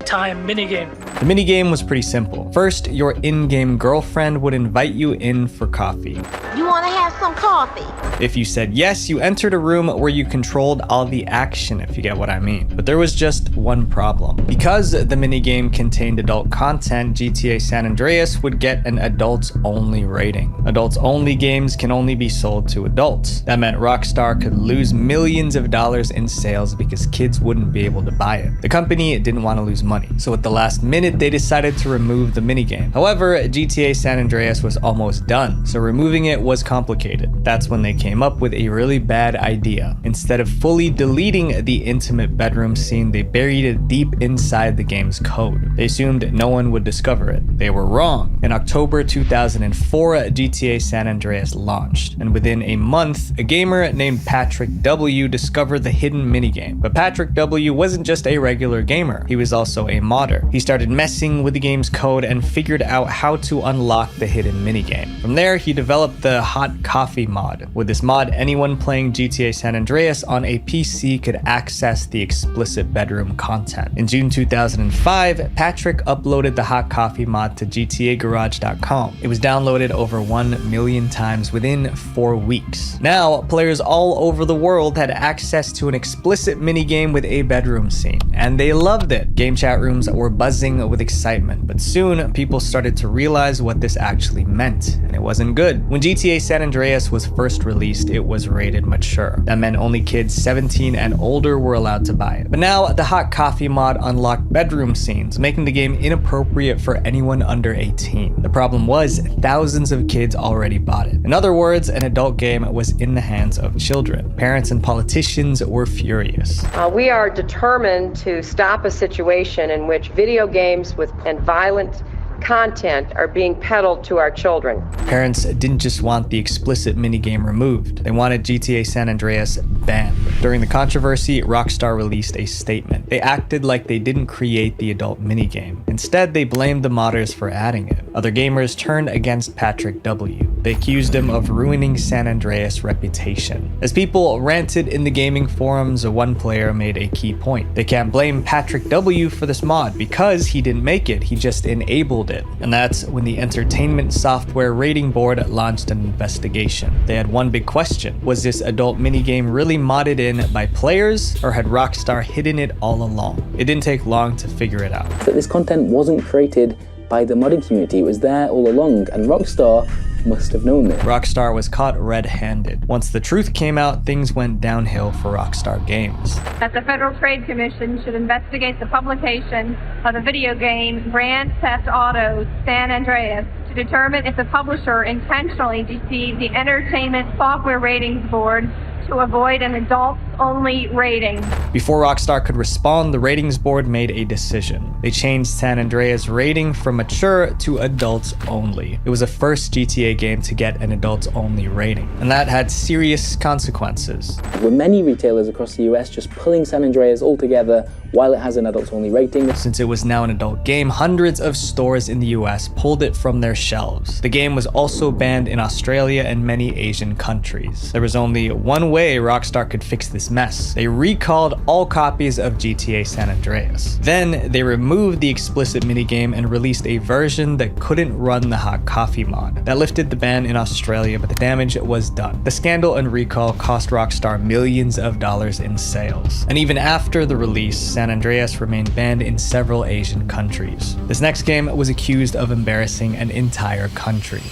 time minigame. The minigame was pretty simple. First, your in-game girlfriend would invite you in for coffee. You want to have some coffee? If you said yes, you entered a room where you controlled all the action, if you get what I mean. But there was just one problem. Because the minigame contained adult content, GTA San Andreas would get an adults-only rating. Adults-only games can only be sold to adults. That meant Rockstar could lose millions of dollars in sales because kids wouldn't be able to buy it. The company didn't want to lose money, so at the last minute, they decided to remove the minigame. However, GTA San Andreas was almost done, so removing it was complicated. That's when they came up with a really bad idea. Instead of fully deleting the intimate bedroom scene, they buried it deep inside the game's code. They assumed no one would discover it. They were wrong. In October 2004, GTA San Andreas launched, and within a month, a gamer named Patrick W discovered the hidden minigame. But Patrick W wasn't just a regular gamer. He was also a modder. He started messing with the game's code and figured out how to unlock the hidden minigame. From there, he developed the Hot Coffee mod. With this mod, anyone playing GTA San Andreas on a PC could access the explicit bedroom content. In June 2005, Patrick uploaded the Hot Coffee mod to GTAgarage.com. It was downloaded over 1 million times within 4 weeks. Now, players all over the world had access to an explicit minigame with a bedroom scene, and they loved it. Game chat rooms were buzzing with excitement, but soon people started to realize what this actually meant, and it wasn't good. When GTA San Andreas Andreas was first released, it was rated mature. That meant only kids 17 and older were allowed to buy it. But now, the hot coffee mod unlocked bedroom scenes, making the game inappropriate for anyone under 18. The problem was, thousands of kids already bought it. In other words, an adult game was in the hands of children. Parents and politicians were furious. We are determined to stop a situation in which video games and violent content are being peddled to our children. Parents didn't just want the explicit minigame removed, they wanted GTA San Andreas banned. During the controversy, Rockstar released a statement. They acted like they didn't create the adult minigame. Instead, they blamed the modders for adding it. Other gamers turned against Patrick W. They accused him of ruining San Andreas' reputation. As people ranted in the gaming forums, one player made a key point. They can't blame Patrick W for this mod because he didn't make it, he just enabled it. And that's when the Entertainment Software Rating Board launched an investigation. They had one big question. Was this adult minigame really modded in by players, or had Rockstar hidden it all along? It didn't take long to figure it out. That this content wasn't created by the modding community, it was there all along, and Rockstar must have known this. Rockstar was caught red-handed. Once the truth came out, things went downhill for Rockstar Games. That the Federal Trade Commission should investigate the publication of the video game Grand Theft Auto San Andreas to determine if the publisher intentionally deceived the Entertainment Software Ratings Board to avoid an adults-only rating. Before Rockstar could respond, the ratings board made a decision. They changed San Andreas' rating from mature to adults only. It was the first GTA game to get an adults-only rating, and that had serious consequences. There were many retailers across the US just pulling San Andreas altogether while it has an adults-only rating. Since it was now an adult game, hundreds of stores in the US pulled it from their shelves. The game was also banned in Australia and many Asian countries. There was only one way Rockstar could fix this mess. They recalled all copies of GTA San Andreas. Then, they removed the explicit minigame and released a version that couldn't run the hot coffee mod. That lifted the ban in Australia, but the damage was done. The scandal and recall cost Rockstar millions of dollars in sales. And even after the release, San Andreas remained banned in several Asian countries. This next game was accused of embarrassing an entire country.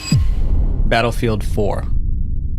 Battlefield 4.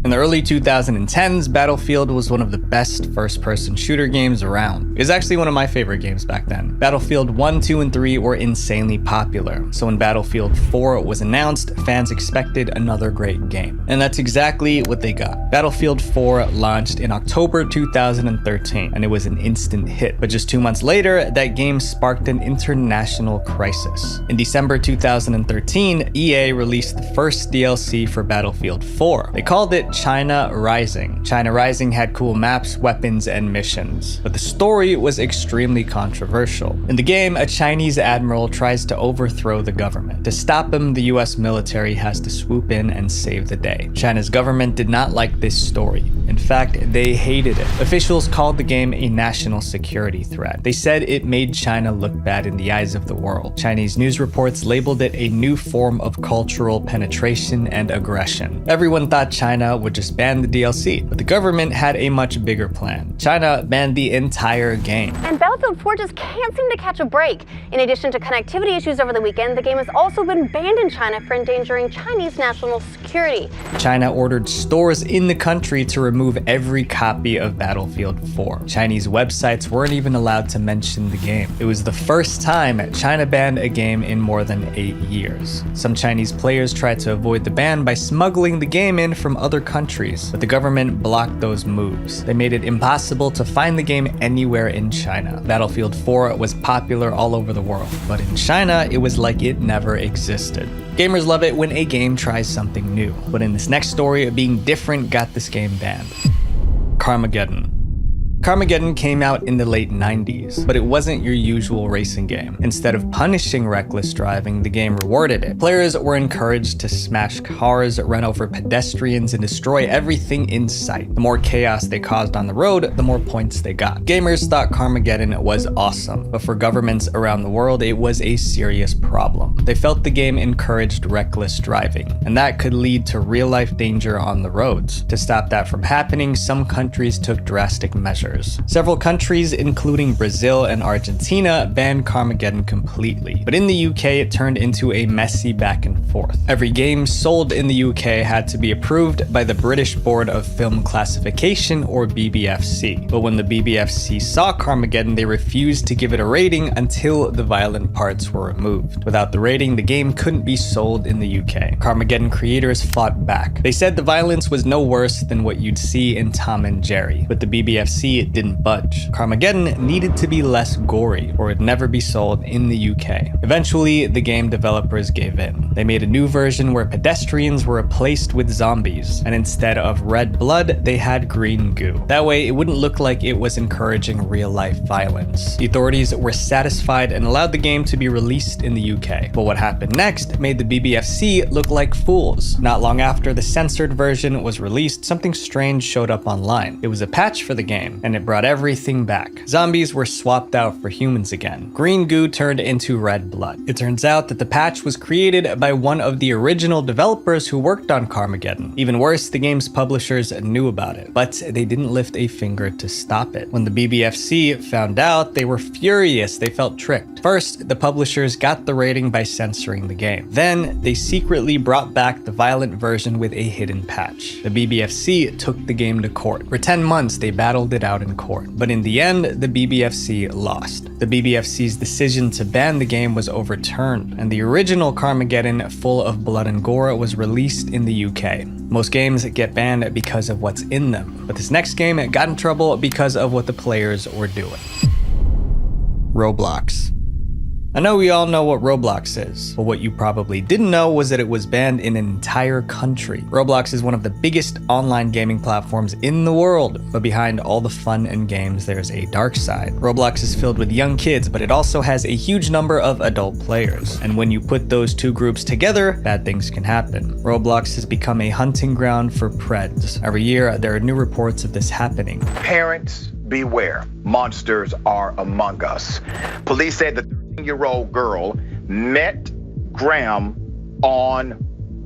In the early 2010s, Battlefield was one of the best first-person shooter games around. It was actually one of my favorite games back then. Battlefield 1, 2, and 3 were insanely popular, so when Battlefield 4 was announced, fans expected another great game. And that's exactly what they got. Battlefield 4 launched in October 2013, and it was an instant hit. But just 2 months later, that game sparked an international crisis. In December 2013, EA released the first DLC for Battlefield 4. They called it China Rising. China Rising had cool maps, weapons, and missions, but the story was extremely controversial. In the game, a Chinese admiral tries to overthrow the government. To stop him, the US military has to swoop in and save the day. China's government did not like this story. In fact, they hated it. Officials called the game a national security threat. They said it made China look bad in the eyes of the world. Chinese news reports labeled it a new form of cultural penetration and aggression. Everyone thought China would just ban the DLC, but the government had a much bigger plan. China banned the entire game. And Battlefield 4 just can't seem to catch a break. In addition to connectivity issues over the weekend, the game has also been banned in China for endangering Chinese national security. China ordered stores in the country to remove every copy of Battlefield 4. Chinese websites weren't even allowed to mention the game. It was the first time China banned a game in more than 8 years. Some Chinese players tried to avoid the ban by smuggling the game in from other countries, but the government blocked those moves. They made it impossible to find the game anywhere in China. Battlefield 4 was popular all over the world, but in China, it was like it never existed. Gamers love it when a game tries something new, but in this next story, being different got this game banned. Carmageddon. Carmageddon came out in the late 90s, but it wasn't your usual racing game. Instead of punishing reckless driving, the game rewarded it. Players were encouraged to smash cars, run over pedestrians, and destroy everything in sight. The more chaos they caused on the road, the more points they got. Gamers thought Carmageddon was awesome, but for governments around the world, it was a serious problem. They felt the game encouraged reckless driving, and that could lead to real-life danger on the roads. To stop that from happening, some countries took drastic measures. years. Several countries, including Brazil and Argentina, banned Carmageddon completely. But in the UK, it turned into a messy back and forth. Every game sold in the UK had to be approved by the British Board of Film Classification, or BBFC. But when the BBFC saw Carmageddon, they refused to give it a rating until the violent parts were removed. Without the rating, the game couldn't be sold in the UK. Carmageddon creators fought back. They said the violence was no worse than what you'd see in Tom and Jerry, but the BBFC didn't budge. Carmageddon needed to be less gory, or it'd never be sold in the UK. Eventually, the game developers gave in. They made a new version where pedestrians were replaced with zombies, and instead of red blood, they had green goo. That way, it wouldn't look like it was encouraging real-life violence. The authorities were satisfied and allowed the game to be released in the UK. But what happened next made the BBFC look like fools. Not long after the censored version was released, something strange showed up online. It was a patch for the game, and it brought everything back. Zombies were swapped out for humans again. Green goo turned into red blood. It turns out that the patch was created by one of the original developers who worked on Carmageddon. Even worse, the game's publishers knew about it, but they didn't lift a finger to stop it. When the BBFC found out, they were furious. They felt tricked. First, the publishers got the rating by censoring the game. Then, they secretly brought back the violent version with a hidden patch. The BBFC took the game to court. For 10 months, they battled it out in court. But in the end, the BBFC lost. The BBFC's decision to ban the game was overturned, and the original Carmageddon, full of blood and gore, was released in the UK. Most games get banned because of what's in them, but this next game got in trouble because of what the players were doing. Roblox. I know we all know what Roblox is, but what you probably didn't know was that it was banned in an entire country. Roblox is one of the biggest online gaming platforms in the world, but behind all the fun and games, there's a dark side. Roblox is filled with young kids, but it also has a huge number of adult players. And when you put those two groups together, bad things can happen. Roblox has become a hunting ground for preds. Every year, there are new reports of this happening. Parents, beware. Monsters are among us. Police said the 13-year-old girl met Graham on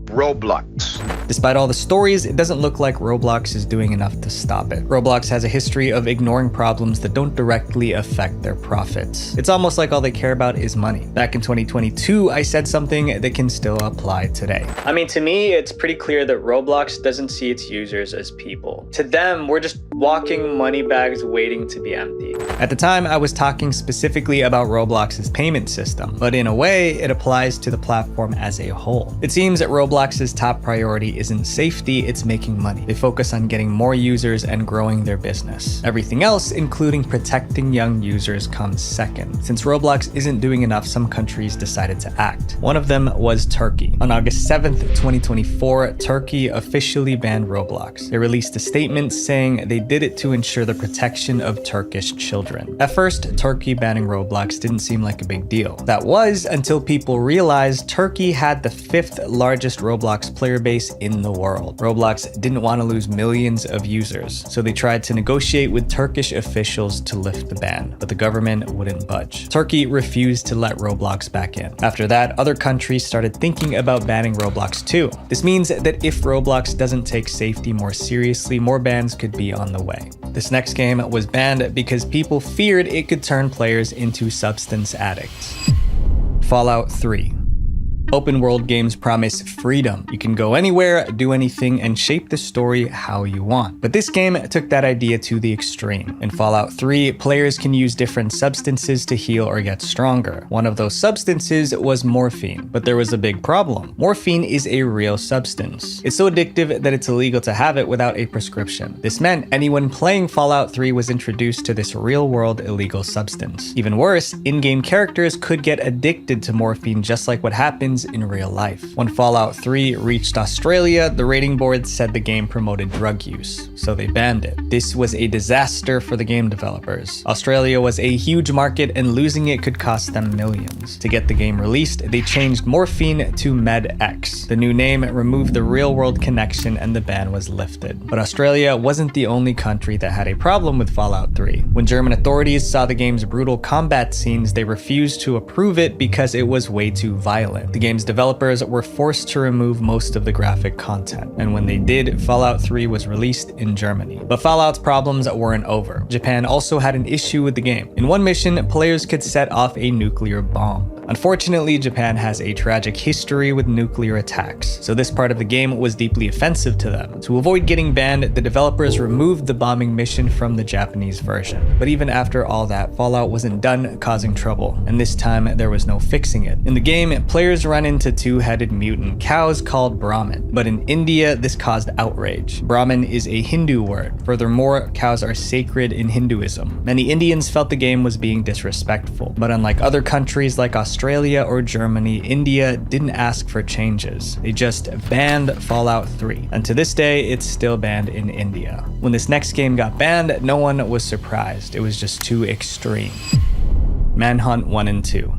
Roblox. Despite all the stories, it doesn't look like Roblox is doing enough to stop it. Roblox has a history of ignoring problems that don't directly affect their profits. It's almost like all they care about is money. Back in 2022, I said something that can still apply today. I mean, to me, it's pretty clear that Roblox doesn't see its users as people. To them, we're just walking money bags waiting to be empty. At the time, I was talking specifically about Roblox's payment system, but in a way, it applies to the platform as a whole. It seems that Roblox's top priority isn't safety, it's making money. They focus on getting more users and growing their business. Everything else, including protecting young users, comes second. Since Roblox isn't doing enough, some countries decided to act. One of them was Turkey. On August 7th, 2024, Turkey officially banned Roblox. They released a statement saying they did it to ensure the protection of Turkish children. At first, Turkey banning Roblox didn't seem like a big deal. That was until people realized Turkey had the 5th largest Roblox player base in the world. Roblox didn't want to lose millions of users, so they tried to negotiate with Turkish officials to lift the ban, but the government wouldn't budge. Turkey refused to let Roblox back in. After that, other countries started thinking about banning Roblox too. This means that if Roblox doesn't take safety more seriously, more bans could be on the way. This next game was banned because people feared it could turn players into substance addicts. Fallout 3. Open world games promise freedom. You can go anywhere, do anything, and shape the story how you want. But this game took that idea to the extreme. In Fallout 3, players can use different substances to heal or get stronger. One of those substances was morphine, but there was a big problem. Morphine is a real substance. It's so addictive that it's illegal to have it without a prescription. This meant anyone playing Fallout 3 was introduced to this real-world illegal substance. Even worse, in-game characters could get addicted to morphine just like what happens in real life. When Fallout 3 reached Australia, the rating board said the game promoted drug use, so they banned it. This was a disaster for the game developers. Australia was a huge market and losing it could cost them millions. To get the game released, they changed morphine to Med-X. The new name removed the real-world connection and the ban was lifted. But Australia wasn't the only country that had a problem with Fallout 3. When German authorities saw the game's brutal combat scenes, they refused to approve it because it was way too violent. The game game's developers were forced to remove most of the graphic content, and when they did, Fallout 3 was released in Germany. But Fallout's problems weren't over. Japan also had an issue with the game. In one mission, players could set off a nuclear bomb. Unfortunately, Japan has a tragic history with nuclear attacks, so this part of the game was deeply offensive to them. To avoid getting banned, the developers removed the bombing mission from the Japanese version. But even after all that, Fallout wasn't done causing trouble, and this time there was no fixing it. In the game, players run into two-headed mutant cows called Brahmin, but in India, this caused outrage. Brahmin is a Hindu word. Furthermore, cows are sacred in Hinduism. Many Indians felt the game was being disrespectful, but unlike other countries like Australia or Germany, India didn't ask for changes. They just banned Fallout 3, and to this day, it's still banned in India. When this next game got banned, no one was surprised. It was just too extreme. Manhunt 1 and 2.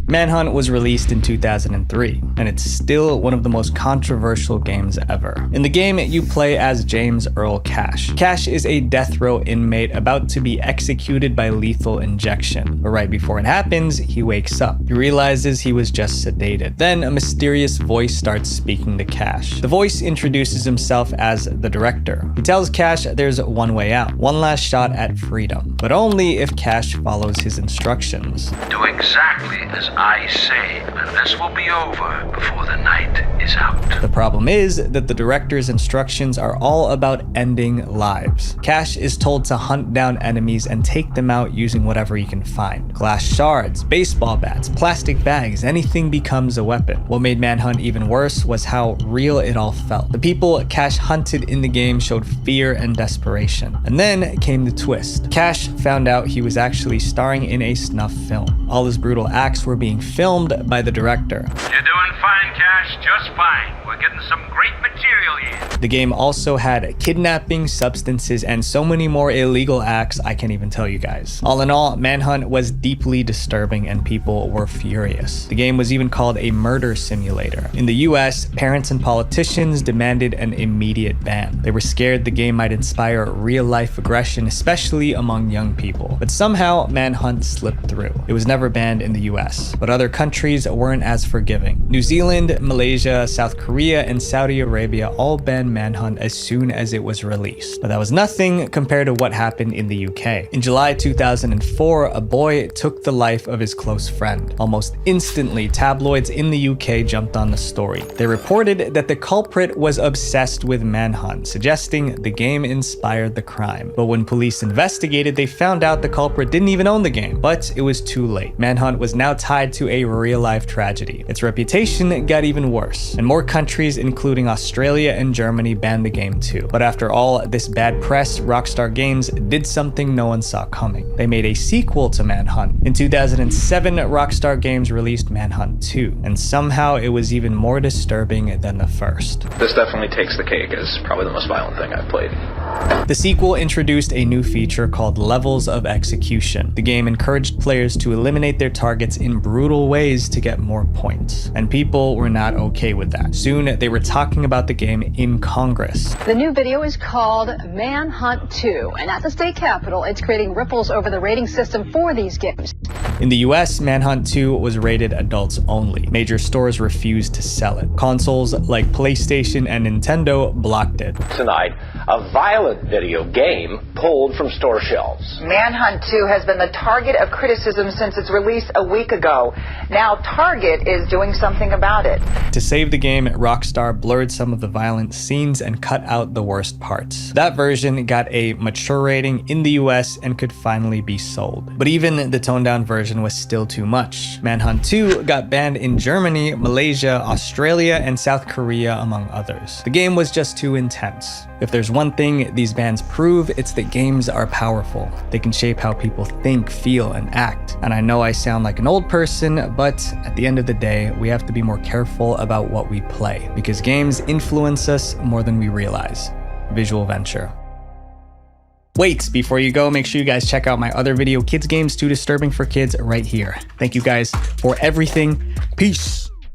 Manhunt was released in 2003, and it's still one of the most controversial games ever. In the game, you play as James Earl Cash. Cash is a death row inmate about to be executed by lethal injection, but right before it happens, he wakes up. He realizes he was just sedated. Then a mysterious voice starts speaking to Cash. The voice introduces himself as the director. He tells Cash there's one way out, one last shot at freedom, but only if Cash follows his instructions. Do exactly as I say, and this will be over before the night is out. The problem is that the director's instructions are all about ending lives. Cash is told to hunt down enemies and take them out using whatever he can find. Glass shards, baseball bats, plastic bags, anything becomes a weapon. What made Manhunt even worse was how real it all felt. The people Cash hunted in the game showed fear and desperation. And then came the twist. Cash found out he was actually starring in a snuff film. All his brutal acts were being filmed by the director. You're doing fine, Cash, just fine. We're getting some great material here. The game also had kidnapping, substances, and so many more illegal acts I can't even tell you guys. All in all, Manhunt was deeply disturbing and people were furious. The game was even called a murder simulator. In the US, parents and politicians demanded an immediate ban. They were scared the game might inspire real-life aggression, especially among young people. But somehow, Manhunt slipped through. It was never banned in the US, but other countries weren't as forgiving. New Zealand, Malaysia, South Korea, and Saudi Arabia all banned Manhunt as soon as it was released. But that was nothing compared to what happened in the UK. In July 2004, a boy took the life of his close friend. Almost instantly, tabloids in the UK jumped on the story. They reported that the culprit was obsessed with Manhunt, suggesting the game inspired the crime. But when police investigated, they found out the culprit didn't even own the game. But it was too late. Manhunt was now tied to a real-life tragedy. Its reputation got even worse, and more countries, including Australia and Germany, banned the game too. But after all this bad press, Rockstar Games did something no one saw coming. They made a sequel to Manhunt. In 2007, Rockstar Games released Manhunt 2, and somehow it was even more disturbing than the first. This definitely takes the cake as probably the most violent thing I've played. The sequel introduced a new feature called Levels of Execution. The game encouraged players to eliminate their targets in brutal ways to get more points, and people were not okay with that. Soon, they were talking about the game in Congress. The new video is called Manhunt 2, and at the state capitol, it's creating ripples over the rating system for these games. In the US, Manhunt 2 was rated adults only. Major stores refused to sell it. Consoles like PlayStation and Nintendo blocked it. Tonight, a violent video game pulled from store shelves. Manhunt 2 has been the target of criticism since its release a week ago. Now Target is doing something about it. To save the game, Rockstar blurred some of the violent scenes and cut out the worst parts. That version got a mature rating in the US and could finally be sold. But even the toned-down version was still too much. Manhunt 2 got banned in Germany, Malaysia, Australia, and South Korea, among others. The game was just too intense. If there's one thing these bans prove, it's that games are powerful. They can shape how people think, feel, and act. And I know I sound like an old person, but at the end of the day, we have to be more careful about what we play, because games influence us more than we realize. Visual Venture. Wait, before you go, make sure you guys check out my other video, Kids Games Too Disturbing for Kids, right here. Thank you guys for everything. Peace.